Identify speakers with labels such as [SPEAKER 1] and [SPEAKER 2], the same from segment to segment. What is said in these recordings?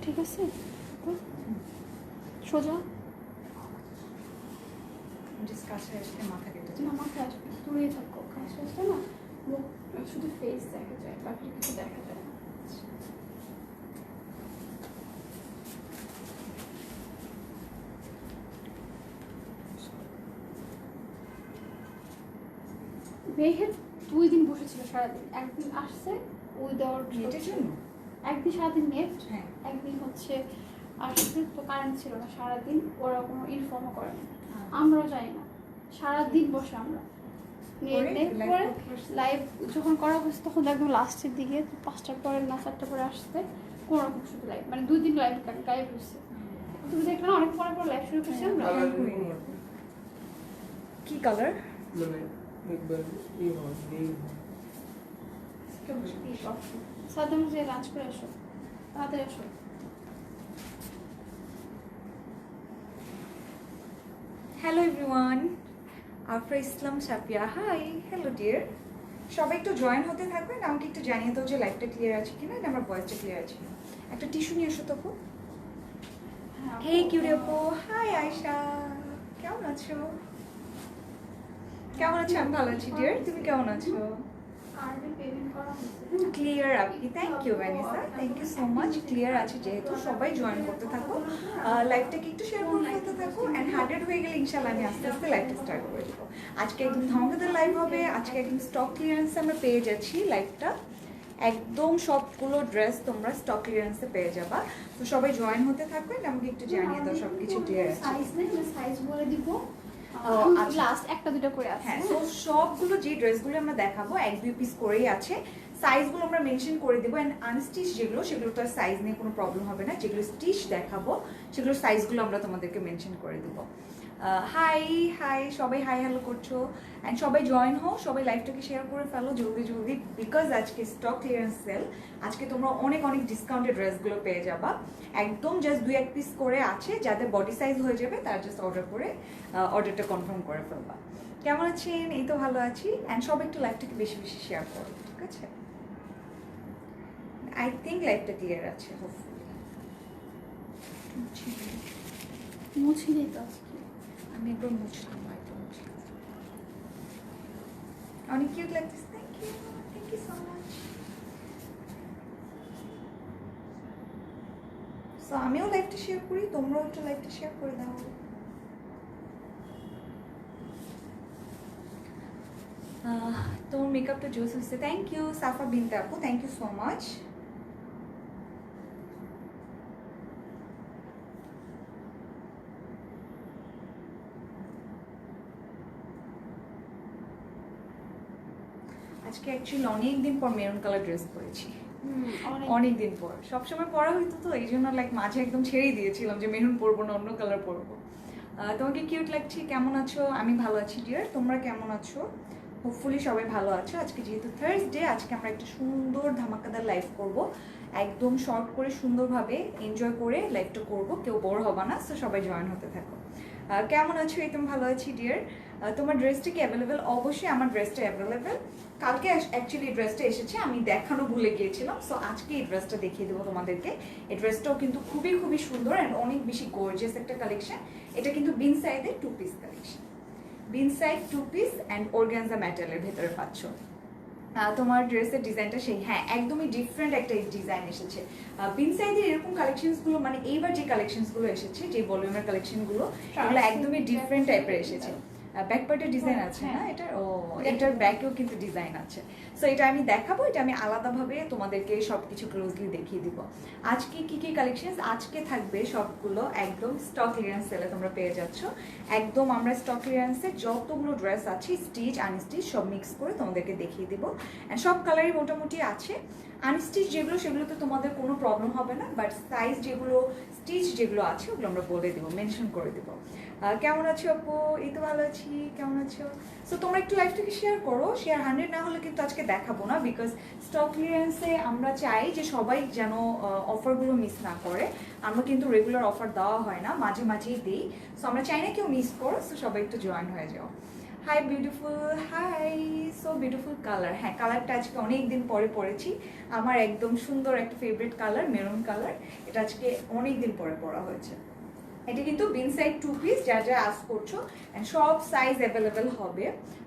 [SPEAKER 1] ঠিক আছে, সোজা
[SPEAKER 2] জাস্ট কাছে আসলে মাথা কেটে
[SPEAKER 1] না, মাথায় আসবে, দূরে থাকো, কাছে আসলে না মুখ শুধু ফেস দেখা যায়, বাকি কিছু দেখা যায় না। মেহের 2 দিন বসেছিল সারাদিন, একদিন আসছে উইদাউট
[SPEAKER 2] এটার জন্য
[SPEAKER 1] একদিন সারাদিন নেট,
[SPEAKER 2] হ্যাঁ
[SPEAKER 1] একদিন হচ্ছে আসছে তো কারেন্ট ছিল না সারাদিন, ওরা কোনো ইনফর্মও করেনি, আমরাও জানি না, সারাদিন বসে আমরা নেট করে লাইভ যখন করা হয়েছে তখন একদম লাস্টের দিকে 5টার পরে না 4টার পরে আসতে কোনো রকম শুধু লাইভ, মানে 2 দিন লাইভ গাইব হয়েছে। তুমি দেখলে না অনেক পরে পরে লাইভ শুরু করছি আমরা।
[SPEAKER 2] কি কালার
[SPEAKER 3] মানে একবার এই হয় নেই
[SPEAKER 1] সাদ্দাম যে লাঞ্চ করে আসো, তাড়াতাড়ি আসো।
[SPEAKER 2] হ্যালো এভরিওয়ান, আফরা ইসলাম সাফিয়া, হাই, হ্যালো ডিয়ার। সবাই একটু জয়েন হতে থাকবেন, আমাকে একটু জানিয়ে দাও যে লাইভটা ক্লিয়ার আছে কিনা, আমার ভয়েসটা ক্লিয়ার আছে কিনা। একটা টিস্যু নিয়ে এসো তো আপু। হে কিউরি আপু, হাই আয়শা, কেমন আছো? কেমন আছো? আমি ভালো আছি ডিয়ার, তুমি কেমন আছো?
[SPEAKER 1] কার্ডে পেমেন্ট করা হয়েছে,
[SPEAKER 2] ক্লিয়ার আপনি, thank you Vanessa, thank you so much. Clear আছে যেহেতু, সবাই জয়েন করতে থাকো, লাইভটাকে একটু শেয়ার করে ফেলতে থাকো, অ্যান্ড 100 হয়ে গেলে ইনশাল্লাহ আমি আস্তে আস্তে লাইভটা স্টার্ট করে দেবো। আজকে একদম ধামাকাদার লাইভ হবে, আজকে একদম স্টক ক্লিয়ারেন্সে আমরা পেয়ে যাচ্ছি লাইভটা, একদম সবগুলো ড্রেস তোমরা স্টক ক্লিয়ারেন্সে পেয়ে যাবা। তো সবাই জয়েন হতে থাকবেন, আমাকে একটু জানিয়ে দাও সব কিছু ক্লিয়ার আছে।
[SPEAKER 1] সাইজ নেই, সাইজ বলে দিব, লাস্ট একটা দুটো করে আছে।
[SPEAKER 2] হ্যাঁ, তো সবগুলো যে ড্রেসগুলো আমরা দেখাবো 1-2 পিস করেই আছে, সাইজগুলো আমরা মেনশন করে দেবো, অ্যান্ড আনস্টিচ যেগুলো সেগুলো তো আর সাইজ নিয়ে কোনো প্রবলেম হবে না, যেগুলো স্টিচ দেখাবো সেগুলোর সাইজগুলো আমরা তোমাদেরকে মেনশন করে দেবো। হাই হাই, সবাই হাই হ্যালো করছো, অ্যান্ড সবাই জয়েন হও, সবাই লাইভটাকে শেয়ার করে ফেলো জলদি জলদি, বিকজ আজকে স্টক ক্লিয়ারেন্স সেল, আজকে তোমরা অনেক অনেক ডিসকাউন্টেড ড্রেসগুলো পেয়ে যাবা, একদম জাস্ট 2-1 পিস করে আছে, যাদের বডি সাইজ হয়ে যাবে তারা জাস্ট অর্ডার করে অর্ডারটা কনফার্ম করে ফেলবা। কেমন আছেন? এই তো ভালো আছি, অ্যান্ড সবাই একটু লাইভটাকে বেশি বেশি শেয়ার করো, ঠিক আছে? আই থিঙ্ক লাইভটা ক্লিয়ার আছে, হোপফুলি।
[SPEAKER 1] মুছি দিই তো আজকে।
[SPEAKER 2] আমি একবার মুছলাম, একবার মুছলাম। অনেক কিউট লাগতেছে, thank you so much. So আমিও লাইভটা শেয়ার করি, তোমরাও একটু লাইভটা শেয়ার করে দাও। তোমার মেকআপটা জোস হচ্ছে, থ্যাংক ইউ সাফা বিনতে আপু, থ্যাংক ইউ সো মাচ। আজকে অ্যাকচুয়ালি অনেক দিন পর মেরুন কালার ড্রেস পরেছি, অনেক দিন পর, সবসময় পরা হইতো তো এই জন্য লাইক মাঝে একদম ছেড়েই দিয়েছিলাম যে মেরুন পরবো না, অন্য কালার পরবো। তোমাকে কিউট লাগছে, কেমন আছো? আমি ভালো আছি ডিয়ার, তোমরা কেমন আছো? হোপফুলি সবাই ভালো আছো। আজকে যেহেতু থার্সডে, আজকে আমরা একটা সুন্দর ধামাকাদার লাইভ করব, একদম শর্ট করে সুন্দরভাবে এনজয় করে লাইভটা করব, কেউ বোর হবে না, সো সবাই জয়েন হতে থাকো। কেমন আছো? একদম ভালো আছি ডিয়ার। তোমার ড্রেসটা কি অ্যাভেলেবেল? অবশ্যই আমার ড্রেসটা অ্যাভেলেবেল, কালকে অ্যাকচুয়ালি এই ড্রেসটা এসেছে, আমি দেখানো ভুলে গিয়েছিলাম, সো আজকে এই ড্রেসটা দেখিয়ে দেবো তোমাদেরকে। এই ড্রেসটাও কিন্তু খুবই খুবই সুন্দর অ্যান্ড অনেক বেশি গর্জিয়াস একটা কালেকশন। এটা কিন্তু বিন সাইডের 2 পিস কালেকশন, বিন সাইড 2 পিস অ্যান্ড অর্গানজা ম্যাটেরিয়ালের ভেতরে পাচ্ছ। তোমার ড্রেসের ডিজাইনটা সেই, হ্যাঁ একদমই ডিফারেন্ট একটা ডিজাইন এসেছে। বিন সাইডের এরকম কালেকশনসগুলো, মানে এইবার যে কালেকশনসগুলো এসেছে, যে ভলিউমের কালেকশনগুলো, এগুলো একদমই ডিফারেন্ট টাইপের এসেছে। ব্যাক পার্টের ডিজাইন আছে না এটার? ও, এটার ব্যাকেও কিন্তু ডিজাইন আছে। সো এটা আমি দেখাবো, এটা আমি আলাদাভাবে তোমাদেরকে সব কিছু ক্লোজলি দেখিয়ে দিব। আজকে কি কি কালেকশন আজকে থাকবে সবগুলো একদম স্টক ক্লিয়ারেন্স সেলে তোমরা পেয়ে যাচ্ছ। একদম আমরা স্টক ক্লিয়ারেন্সে যতগুলো ড্রেস আছে স্টিচ আনস্টিচ সব মিক্স করে তোমাদেরকে দেখিয়ে দিব, অ্যান্ড সব কালারই মোটামুটি আছে। আনস্টিচ যেগুলো সেগুলোতে তোমাদের কোনো প্রবলেম হবে না, বাট সাইজ যেগুলো স্টিচ যেগুলো আছে ওগুলো আমরা বলে দেবো, মেনশন করে দেবো। কেমন আছো আপু? এই তো ভালো আছি, কেমন আছো? সো তোমরা একটু লাইভটাকে শেয়ার করো, শেয়ার 100 না হলে কিন্তু আজকে দেখাবো না, বিকজ স্টক ক্লিয়ারেন্সে আমরা চাই যে সবাই যেন অফারগুলো মিস না করে। আমরা কিন্তু রেগুলার অফার দেওয়া হয় না, মাঝে মাঝেই দিই, সো আমরা চাই না কেউ মিস করো, সো সবাই একটু জয়েন হয়ে যাও। Hi beautiful, hi, so beautiful colour. হ্যাঁ, কালারটা আজকে অনেক দিন পরে পরেছি। আমার একদম সুন্দর একটা ফেভারিট কালার মেরুন কালার, এটা আজকে অনেক দিন পরে পরা হয়েছে। এটা কিন্তু বিন সাইড 2 পিস, যা যা আস্ক করছো, এন্ড সব সাইজ অ্যাভেলেবেল হবে।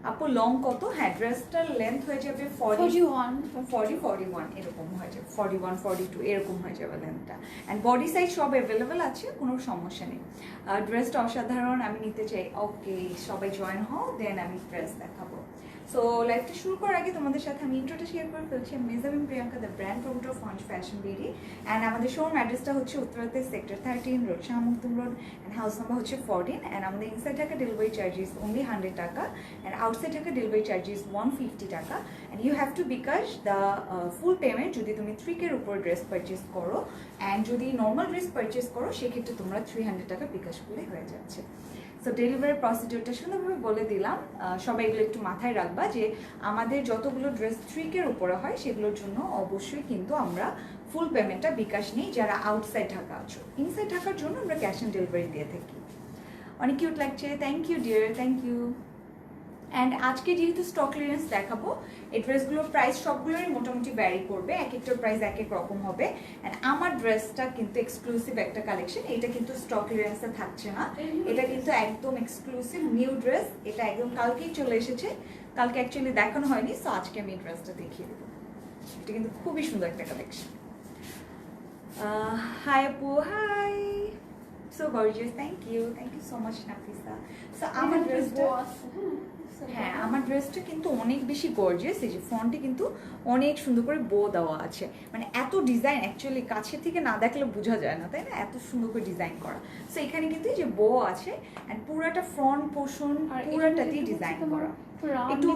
[SPEAKER 2] আপু লং কত? হ্যাঁ, ড্রেসটার লেন্থ হয়ে যাবে 41 এরকম হয়ে যাবে, 41 42 এরকম হয়ে যাবে লেন্থটা। অ্যান্ড বডি সাইজ সব অ্যাভেলেবেল আছে, কোনো সমস্যা নেই। ড্রেসটা অসাধারণ, আমি নিতে চাই। ওকে, সবাই জয়েন হও, দেন আমি ড্রেস দেখাবো। সো লাইভটা শুরু করার আগে তোমাদের সাথে আমি ইন্ট্রোটা শেয়ার করে ফেলছি। Mehjabin Priyanka, the brand promoter of Fonch fashion BD. And আমাদের শোরুম অ্যাড্রেসটা হচ্ছে উত্তরাতে sector 13, road Shah Makhdum road, and house number হচ্ছে 14। অ্যান্ড আমাদের ইনসাইড টাকা ডেলিভারি চার্জেস অনলি 100 টাকা, অ্যান্ড আউটসাইড টাকা ডেলিভারি চার্জেস 150 টাকা। And you have to bKash the full payment যদি তুমি 3K-র উপর ড্রেস পারচেস করো। অ্যান্ড যদি নর্মাল ড্রেস পারচেস করো সেক্ষেত্রে তোমরা 300 টাকা বিকাশ করলে হয়ে যাচ্ছে। সো ডেলিভারি প্রসিডিওরটা সুন্দরভাবে বলে দিলাম। সবাই এগুলো একটু মাথায় রাখবা যে আমাদের যতগুলো ড্রেস 3K-র উপরে হয় সেগুলোর জন্য অবশ্যই কিন্তু আমরা ফুল পেমেন্টটা বিকাশ নিই যারা আউটসাইড ঢাকা আছো। ইনসাইড ঢাকার জন্য আমরা ক্যাশ অন ডেলিভারি দিয়ে থাকি। অনেক কিউট লাগছে, thank you dear, thank you. And আজকে যেহেতু স্টক ক্লিয়ারেন্স দেখাবো, এই ড্রেসগুলোর প্রাইস সবগুলোরই মোটামুটি ভ্যারি করবে, এক একটার প্রাইস এক এক রকম হবে। অ্যান্ড আমার ড্রেসটা কিন্তু এক্সক্লুসিভ একটা কালেকশন, এটা কিন্তু স্টক ক্লিয়ারেন্সে থাকছে না, এটা কিন্তু একদম এক্সক্লুসিভ নিউ ড্রেস। এটা একদম কালকেই চলে এসেছে, কালকে অ্যাকচুয়ালি দেখানো হয়নি, সো আজকে আমি ড্রেসটা দেখিয়ে দেবো। এটা কিন্তু খুবই সুন্দর একটা কালেকশন। হাই আপু, hi, so gorgeous, thank you so much Nafisa. So আমার ড্রেসটা, হ্যাঁ আমার ড্রেসটা কিন্তু অনেক বেশি গর্জিয়াস। এই যে ফ্রন্টে কিন্তু অনেক সুন্দর করে বো দেওয়া আছে, মানে এত ডিজাইন অ্যাকচুয়ালি কাছে থেকে না দেখলে বোঝা যায় না, তাই না? এত সুন্দর করে ডিজাইন করা। সো এখানে কিন্তু এই যে বো আছে, অ্যান্ড পুরাটা ফ্রন্ট পোর্শন পুরাটাতেই ডিজাইন করা, একটু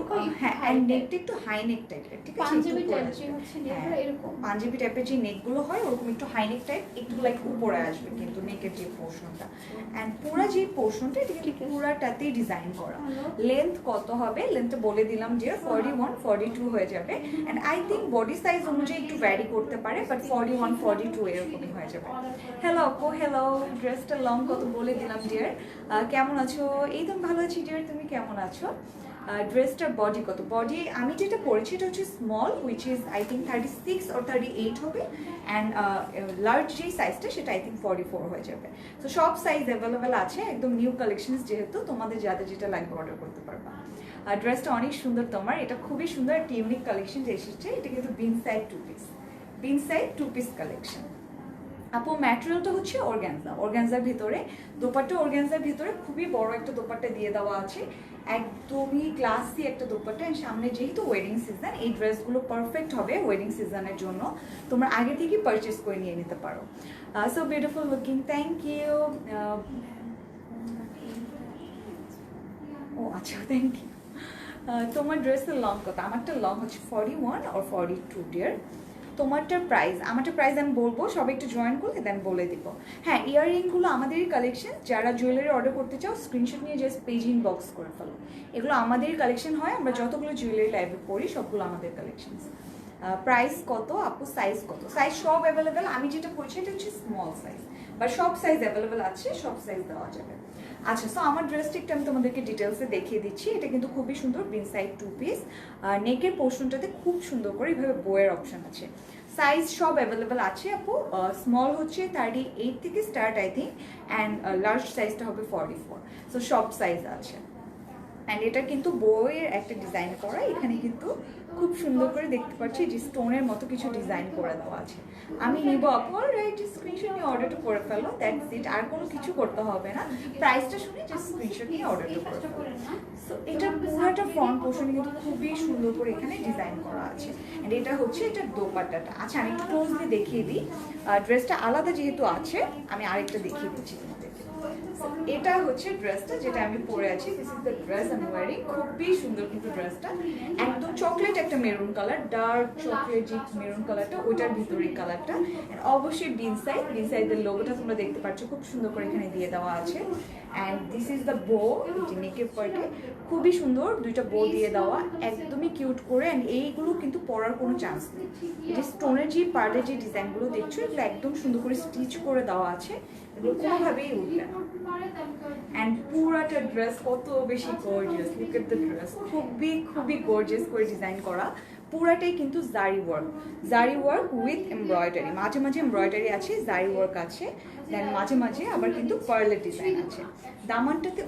[SPEAKER 2] হ্যাঁ, অ্যান্ড নেকটা একটু হাই নেক টাইপের, ঠিক আছে? পাঞ্জাবি টাইপের যে নেকগুলো হয় ওরকম একটু হাই নেক টাইপ, একটু লাইক উপরে আসবে কিন্তু নেকের যে পোর্শনটা, অ্যান্ড পুরা যে পোর্শনটা এটা কিন্তু পুরাটাতেই ডিজাইন করা। লেন্থ কত হবে? লেন্থটা বলে দিলাম যে 41 42 হয়ে যাবে। And I think body size অনুযায়ী একটু ভ্যারি করতে পারে, বাট 41 42 এরকমই হয়ে যাবে। হ্যালো আপু, হ্যালো। ড্রেসটা লং কত বলে দিলাম ডিয়ার। কেমন আছো? এই তো ভালো আছি ডিয়ার, তুমি কেমন আছো? ড্রেসটার বডি কত? বডি আমি যেটা পরেছি এটা হচ্ছে small, which is I think 36 or 38 হবে। অ্যান্ড লার্জ যেই সাইজটা সেটা আই থিঙ্ক 44 হয়ে যাবে। তো সব সাইজ অ্যাভেলেবেল আছে, একদম নিউ কালেকশনস যেহেতু, তোমাদের যাদের যেটা লাগবে অর্ডার করতে পারবা। আর ড্রেসটা অনেক সুন্দর তোমার, এটা খুবই সুন্দর একটা ইউনিক কালেকশন এসেছে। এটা কিন্তু বিন সাইড 2 পিস কালেকশন। আপু ম্যাটেরিয়ালটা হচ্ছে অর্গানজার ভিতরে, দোপাট্টা অর্গানজার ভিতরে খুবই বড় একটা দোপাট্টা দিয়ে দেওয়া আছে, একদমই ক্লাসি একটা দোপাট্টা। এন্ড সামনে যেহেতু ওয়েডিং সিজন, এই ড্রেসগুলো পারফেক্ট হবে ওয়েডিং সিজনের জন্য, তোমরা আগে থেকেই পারচেস করে নিয়ে নিতে পারো। So beautiful looking, thank you. ও আচ্ছা, থ্যাংক ইউ। তোমার ড্রেসের লং কত? আমারটা লং হচ্ছে 41 or 42 ডিয়ার। তোমারটার প্রাইস, আমারটা প্রাইস আমি বলবো, সবাই একটু জয়েন করলে দেন বলে দিব। হ্যাঁ, ইয়াররিংগুলো আমাদেরই কালেকশন, যারা জুয়েলারি অর্ডার করতে চাও স্ক্রিনশট নিয়ে জাস্ট পেজ ইনবক্স করে ফেলো। এগুলো আমাদেরই কালেকশন হয়, আমরা যতগুলো জুয়েলারি লাইভে পড়ি সবগুলো আমাদের কালেকশন। প্রাইস কত আপু? সাইজ কত? সাইজ সব অ্যাভেলেবেল, আমি যেটা বলছি এটা হচ্ছে স্মল সাইজ, বা সব সাইজ অ্যাভেলেবেল আছে, সব সাইজ দেওয়া যাবে। আচ্ছা, সো আমার ড্রেসটা একটু আমি তোমাদেরকে ডিটেলসে দেখিয়ে দিচ্ছি। এটা কিন্তু খুবই সুন্দর, বিন সাইড 2 পিস। নেকের পোর্শনটাতে খুব সুন্দর করে এইভাবে বইয়ের অপশন আছে। সাইজ সব অ্যাভেলেবেল আছে আপু। স্মল হচ্ছে 38 থেকে start I think, and large সাইজটা হবে 44। সো সব সাইজ আছে। অ্যান্ড এটা কিন্তু বইয়ের একটা ডিজাইন করা, এখানে কিন্তু খুব সুন্দর করে দেখতে পাচ্ছি যে স্টোনের মতো কিছু ডিজাইন করে দেওয়া আছে। আমি নিব আপু, রাইট, স্ক্রিনশট নিয়ে অর্ডারটা করে ফেলো, দ্যাটস ইট, আর কোনো কিছু করতে হবে না। প্রাইসটা শুনে জাস্ট স্ক্রিনশট নিয়ে অর্ডারটা করে ফেলো। সো এটা পুরোটা ফ্রন্ট পোর্শনে কিন্তু খুবই সুন্দর করে এখানে ডিজাইন করা আছে। অ্যান্ড এটা হচ্ছে এটার দোপাট্টাটা। আচ্ছা, আমি একটু ক্লোজলি দেখিয়ে দিই, ড্রেসটা আলাদা যেহেতু আছে আমি আরেকটা দেখিয়ে দিচ্ছি তোমাদেরকে। এটা হচ্ছে ড্রেসটা যেটা আমি পরে আছি, this is the dress I am wearing. খুবই সুন্দর কিন্তু ড্রেসটা, একদম চকলেট একটা মেরুন কালার, ডার্ক চকলেট যে মেরুন কালারটা, ওইটার ভিতরের কালারটা। অবশ্যই বিন সাইডের লোগোটা তোমরা দেখতে পাচ্ছ খুব সুন্দর করে এখানে দিয়ে দেওয়া আছে। অ্যান্ড দিস ইজ দ্য বো, যে নেকের পার্টে খুবই সুন্দর দুইটা বো দিয়ে দেওয়া, একদমই কিউট করে। অ্যান্ড এইগুলো কিন্তু পরার কোনো চান্স নেই, যে স্টোনের যে পার্টে যে ডিজাইনগুলো দেখছো এগুলো একদম সুন্দর করে স্টিচ করে দেওয়া আছে, এগুলো কোনোভাবেই উঠবে না। অ্যান্ড পুরাটা ড্রেস কত বেশি gorgeous, look at the dress, খুবই গর্জিয়াস করে ডিজাইন করা, পুরাটাই কিন্তু জারি ওয়ার্ক উইথ এমব্রয়ডারি, মাঝে মাঝে এমব্রয়ডারি আছে, জারি ওয়ার্ক আছে, দেন মাঝে মাঝে আবার কিন্তু পার্লের ডিজাইন আছে। দামানটাতে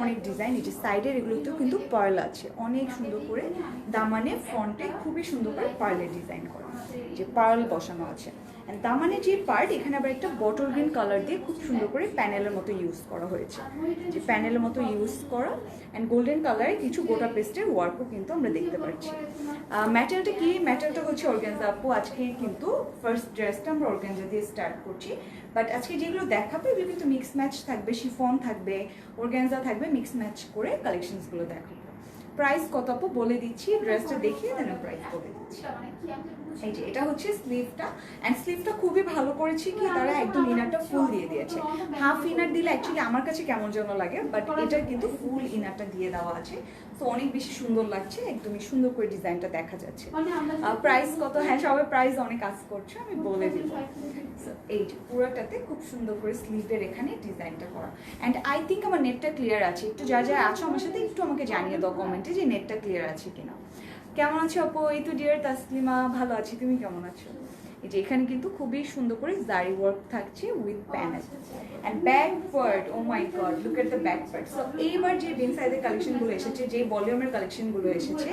[SPEAKER 2] অনেক ডিজাইন, এই যে সাইডের এগুলোতেও কিন্তু পার্ল আছে, অনেক সুন্দর করে দামানে ফ্রন্টে খুবই সুন্দর করে পার্লের ডিজাইন করা, যে পার্ল বসানো আছে। দামানে যে পার্ট, এখানে আবার একটা বটল গ্রিন কালার দিয়ে খুব সুন্দর করে প্যানেলের মতো ইউজ করা হয়েছে, যে প্যানেলের মতো ইউজ করা, অ্যান্ড গোল্ডেন কালারে কিছু গোটা পেস্টের ওয়ার্কও কিন্তু আমরা দেখতে পাচ্ছি। ম্যাটেরিয়ালটা কি? ম্যাটেরিয়ালটা হচ্ছে অর্গানজা। আপু আজকে কিন্তু ফার্স্ট ড্রেসটা আমরা অর্গানজা দিয়ে স্টার্ট করছি, বাট আজকে যেগুলো দেখাবো এগুলো কিন্তু মিক্স ম্যাচ থাকবে, শিফন থাকবে, অর্গানজা থাকবে, মিক্স ম্যাচ করে কালেকশনসগুলো দেখাবো। প্রাইস কত আপু বলে দিচ্ছি, ড্রেসটা দেখিয়ে দেন প্রাইস বলে দিচ্ছি। এই যে এটা হচ্ছে স্লিভটা, অ্যান্ড স্লিভটা খুবই ভালো করেছি কি তারা একদম ইনারটা ফুল দিয়ে দিয়েছে। হাফ ইনার দিলে অ্যাকচুয়ালি আমার কাছে কেমন যেন লাগে, বাট এটা কিন্তু ফুল ইনারটা দিয়ে দেওয়া আছে, তো অনেক বেশি সুন্দর লাগছে, একদমই সুন্দর করে ডিজাইনটা দেখা যাচ্ছে। প্রাইস কত? হ্যাঁ সবাই প্রাইস অনেক কাজ করছে, আমি বলে দিব। এই যে পুরোটাতে খুব সুন্দর করে স্লিভের এখানে ডিজাইনটা করা, অ্যান্ড আই থিঙ্ক আমার নেটটা ক্লিয়ার আছে, একটু যা আছো আমার সাথে একটু আমাকে জানিয়ে দাও কমেন্টে যে নেটটা ক্লিয়ার আছে কিনা। কেমন আছো আপু? এই তো ডিয়ার তাসলিমা, ভালো আছি, তুমি কেমন আছো? এই যে এখানে কিন্তু খুবই সুন্দর করে জারি ওয়ার্ক থাকছে with panel and back part. Oh my god, look at the back part. So এইবার যে বিন সাইজের কালেকশনগুলো এসেছে, যে ভলিউমের কালেকশনগুলো এসেছে,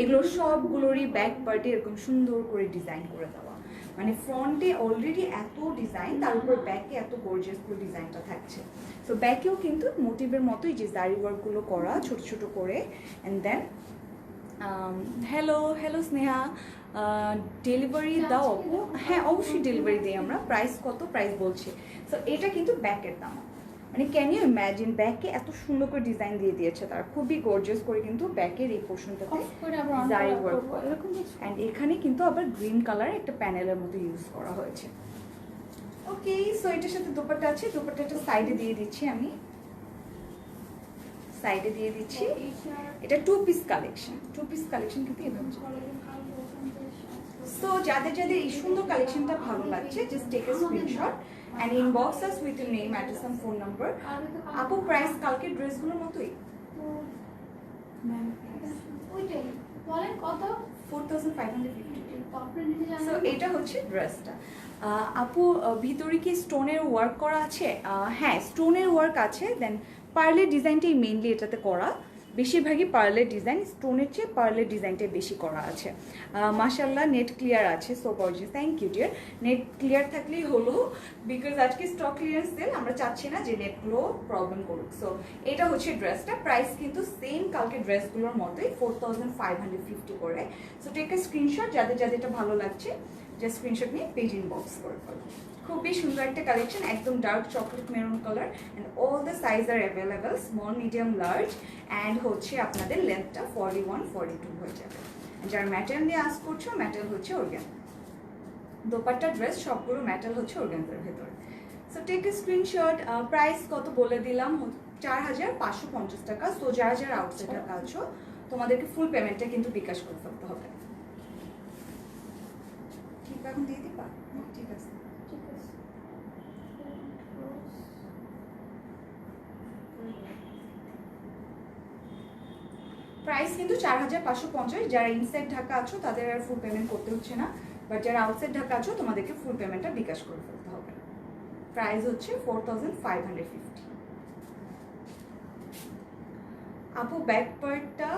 [SPEAKER 2] এগুলো সবগুলোরই ব্যাক পার্টে এরকম সুন্দর করে ডিজাইন করে দেওয়া, মানে ফ্রন্টে অলরেডি এত ডিজাইন, তার উপর ব্যাকে এত গর্জিয়াস করে ডিজাইনটা থাকছে। সো ব্যাকেও কিন্তু মোটিভের মতোই যে জারি ওয়ার্কগুলো করা ছোট ছোট করে। And then hello Sneha, delivery দাও আপু? হ্যাঁ অবশ্যই ডেলিভারি দিই আমরা। প্রাইস কত? প্রাইস বলছি। সো এটা কিন্তু ব্যাকের দাম, মানে ক্যান ইউ ইম্যাজিন, ব্যাকে এত সুন্দর করে ডিজাইন দিয়ে দিয়েছে তারা, খুবই গর্জিয়াস করে কিন্তু ব্যাকের এই পোর্শনটাতে জারি ওয়ার্ক করা, অ্যান্ড এখানে কিন্তু আবার গ্রিন কালার একটা প্যানেলের মতো ইউজ করা হয়েছে। ওকে, সো এটার সাথে দোপাট্টা আছে, দোপাট্টাটা সাইডে দিয়ে দিচ্ছি আমি, সাইডে দিয়ে দিচ্ছি। এটা টু পিস কালেকশন কিন্তু এভাবে। সো যাদের এই সুন্দর কালেকশনটা ভালো লাগছে, just take a screenshot and inbox us with your name, address and phone number. আপু প্রাইস কালকের ড্রেসগুলোর মতোই,
[SPEAKER 1] বলেন কত?
[SPEAKER 2] 4550। সো এটা হচ্ছে ড্রেসটা। আপু ভিতরে কি স্টোনের ওয়ার্ক করা আছে? হ্যাঁ স্টোনের ওয়ার্ক আছে, দেন পার্লের ডিজাইনটাই মেইনলি এটাতে করা, বেশিরভাগই পার্লের ডিজাইন, স্টোনের চেয়ে পার্লের ডিজাইনটাই বেশি করা আছে। মাশাআল্লাহ নেট ক্লিয়ার আছে, so gorgeous, thank you dear. Net clear থাকলেই হলো, বিকজ আজকে স্টক ক্লিয়ারেন্স সেল, আমরা চাচ্ছি না যে নেটগুলো প্রবলেম করুক। সো এটা হচ্ছে ড্রেসটা, প্রাইস কিন্তু সেম কালকে ড্রেসগুলোর মতোই 4550 করে। সো টেক এ স্ক্রিনশট, যাদের এটা ভালো লাগছে জাস্ট স্ক্রিনশট নিয়ে পেজ ইনবক্স করে ফেলো। খুবই সুন্দর একটা কালেকশন, একদম dark chocolate maroon colour, and all the size are available, small medium large, and হচ্ছে আপনাদের লেন্থটা 41-42 হয়ে যাবে। যার ম্যাটেরিয়াল নিয়ে আস করছো, ম্যাটেরিয়াল হচ্ছে অর্গান, দোপাট্টা ড্রেস সবগুলো ম্যাটেরিয়াল হচ্ছে অর্গানজার ভেতরে। So take a screenshot. Price কত বলে দিলাম, 4550 টাকা। সো যারা আউটসাইডে আছো তোমাদেরকে ফুল পেমেন্টটা কিন্তু বিকাশ করে ফেলতে হবে। ঠিক এখন দিয়ে দিবা? ঠিক আছে। প্রাইস কিন্তু 4550। যারা ইনসাইড ঢাকা আছো তাদের আর ফুল পেমেন্ট করতে হচ্ছে না, বাট যারা আউটসাইড ঢাকা আছো তোমাদেরকে ফুল পেমেন্টটা বিকাশ করে ফেলতে হবে। প্রাইস হচ্ছে 4550। আপু ব্যাক পার্টটা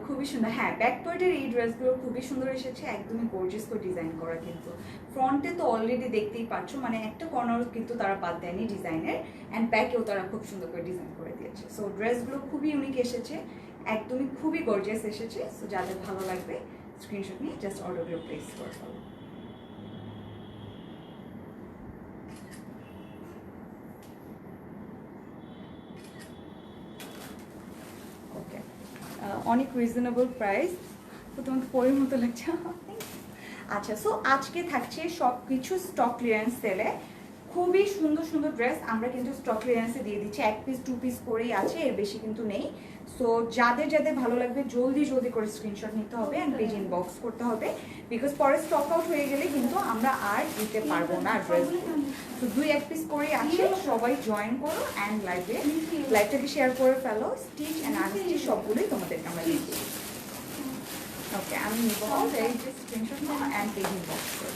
[SPEAKER 2] খুবই সুন্দর। হ্যাঁ ব্যাক পার্টের এই ড্রেসগুলো খুবই সুন্দর এসেছে, একদমই গর্জিয়াস করে ডিজাইন করা। কিন্তু ফ্রন্টে তো অলরেডি দেখতেই পাচ্ছ, মানে একটা কর্নার কিন্তু তারা বাদ দেয়নি ডিজাইনের, অ্যান্ড ব্যাকেও তারা খুব সুন্দর করে ডিজাইন করে দিয়েছে। সো ড্রেসগুলো খুবই ইউনিক এসেছে, একদমই খুবই গর্জিয়াস এসেছে। সো যাদের ভালো লাগবে স্ক্রিনশট নিয়ে জাস্ট অর্ডারগুলো প্লেস করে ফেলো। ওকে, অনেক রিজনেবল প্রাইস, তো তোমাকে পরের মতো লাগছে। আচ্ছা, সো আজকে থাকছে সব কিছু স্টক ক্লিয়ারেন্স সেলে, খুবই সুন্দর সুন্দর ড্রেস আমরা কিন্তু স্টক ক্লিয়ারেন্সে দিয়ে দিচ্ছি। 1 পিস 2 পিস করেই আছে, এর বেশি কিন্তু নেই। সো যাদের ভালো লাগবে জলদি করে স্ক্রিনশট নিতে হবে অ্যান্ড পেজ ইনবক্স করতে হবে, বিকজ পরে স্টক আউট হয়ে গেলে কিন্তু আমরা আর দিতে পারবো না ড্রেস। তো 2-1 পিস করে আছে, সবাই জয়েন করো অ্যান্ড লাইভটাকে শেয়ার করে ফেলো। স্টিচ অ্যান্ড আনস্টিচ সবগুলোই তোমাদেরকে আমরা দিয়ে দিই। ওকে, আমি নিব এই যে screenshot now and paging box করে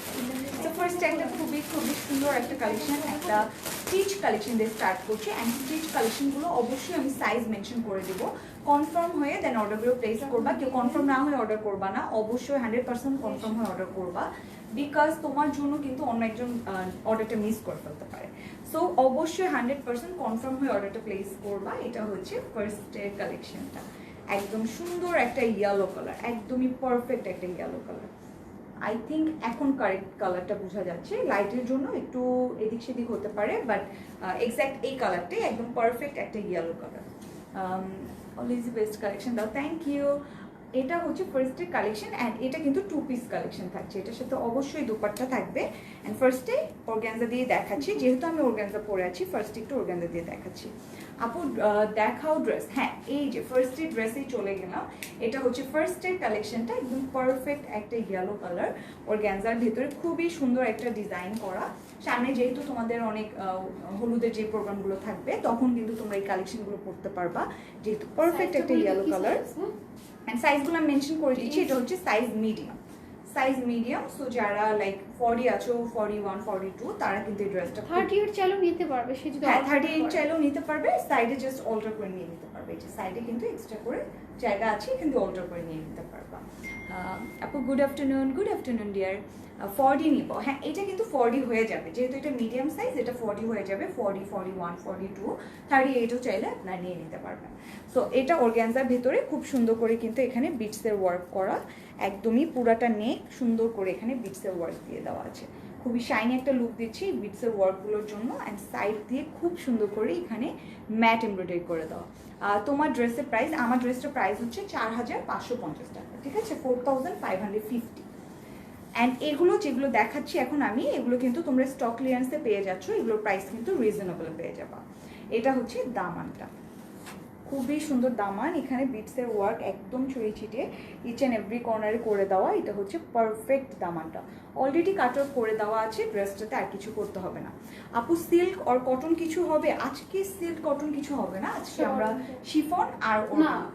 [SPEAKER 2] তো ফার্স্ট একটা খুবই খুবই সুন্দর একটা কালেকশন, একটা স্টিচ কালেকশন দিয়ে স্টার্ট করছি। অ্যান্ড স্টিচ কালেকশনগুলো অবশ্যই আমি সাইজ মেনশন করে দেবো, কনফার্ম হয়ে দেন অর্ডারগুলো প্লেস করবা। কেউ কনফার্ম না হয়ে অর্ডার করবা না, অবশ্যই 100% কনফার্ম হয়ে অর্ডার করবা, বিকজ তোমার জন্য কিন্তু অন্য একজন অর্ডারটা মিস করে ফেলতে পারে। সো অবশ্যই 100% কনফার্ম হয়ে অর্ডারটা প্লেস করবা। এটা হচ্ছে ফার্স্ট এর কালেকশনটা, একদম সুন্দর একটা ইয়েলো কালার, একদমই পারফেক্ট একটা ইয়েলো কালার। আই থিঙ্ক এখন কারেক্ট কালারটা বোঝা যাচ্ছে, লাইটের জন্য একটু এদিক সেদিক হতে পারে, বাট এক্স্যাক্ট এই কালারটাই একদম পারফেক্ট একটা yellow colour. Always best collection দাও, থ্যাংক ইউ। এটা হচ্ছে ফার্স্টের কালেকশন অ্যান্ড এটা কিন্তু 2 পিস কালেকশন থাকছে, এটার সাথে অবশ্যই দুপাট্টা থাকবে। অ্যান্ড ফার্স্টে অর্গানজা দিয়ে দেখাচ্ছি, যেহেতু আমি অর্গানজা পরে আছি ফার্স্টে একটু অর্গানজা দিয়ে দেখাচ্ছি। আপু দেখাও ড্রেস। হ্যাঁ, এই যে ফার্স্টের ড্রেসেই চলে গেলাম। এটা হচ্ছে ফার্স্টের কালেকশনটা, একদম পারফেক্ট একটা ইয়েলো কালার, অর্গানজার ভেতরে খুবই সুন্দর একটা ডিজাইন করা। সামনে যেহেতু তোমাদের অনেক হলুদের যে প্রোগ্রামগুলো থাকবে তখন কিন্তু তোমরা এই কালেকশনগুলো পড়তে পারবা, যেহেতু পারফেক্ট একটা ইয়েলো কালার। অ্যান্ড সাইজগুলো মেনশন করে দিচ্ছি, এটা হচ্ছে সাইজ মিডিয়াম। সো যারা লাইক 40 আছো, 41, 42 তারা কিন্তু এই ড্রেসটা
[SPEAKER 1] 38 চাইলেও নিতে পারবে, সে যদি
[SPEAKER 2] 38 চাইলেও নিতে পারবে, সাইডে জাস্ট অল্টার করে নিয়ে নিতে পারবে। এই যে সাইডে কিন্তু এক্সট্রা করে জায়গা আছে, কিন্তু অল্টার করে নিয়ে নিতে পারবা। আপু গুড আফটারনুন ডিয়ার। 40 নিব। হ্যাঁ, এটা কিন্তু 40 হয়ে যাবে, যেহেতু এটা মিডিয়াম সাইজ, এটা 40 হয়ে যাবে। 40, 41, 42, 38ও চাইলে আপনারা নিয়ে নিতে পারবেন। সো এটা অর্গানজার ভেতরে খুব সুন্দর করে কিন্তু এখানে বিটসের ওয়ার্ক করা, একদমই পুরাটা নেক সুন্দর করে এখানে বিটসের ওয়ার্ক দিয়ে দেওয়া আছে, খুবই শাইনি একটা লুক দিচ্ছি বিটসের ওয়ার্কগুলোর জন্য। অ্যান্ড সাইড দিয়ে খুব সুন্দর করে এখানে ম্যাট এমব্রয়ডারি করে দেওয়া। তোমার ড্রেসের প্রাইস, আমার ড্রেসটার প্রাইস হচ্ছে 4550 টাকা, ঠিক আছে, 4550। অ্যান্ড এগুলো যেগুলো দেখাচ্ছি এখন আমি, এগুলো কিন্তু তোমরা স্টক ক্লিয়ারেন্সে পেয়ে যাচ্ছ, এগুলোর প্রাইস কিন্তু রিজনেবল পেয়ে যাবা। এটা হচ্ছে দামানটা, খুবই সুন্দর দামান, এখানে বিটসের ওয়ার্ক একদম ছড়িয়ে ছিটিয়ে ইচ অ্যান্ড এভরি কর্নারে করে দেওয়া। এটা হচ্ছে পারফেক্ট দামানটা, অলরেডি কাট অফ করে দেওয়া আছে, ড্রেসটাতে আর কিছু করতে হবে না। আপু সিল্ক আর কটন কিছু হবে? আজকে সিল্ক কটন কিছু হবে না, আজকে আমরা শিফন আর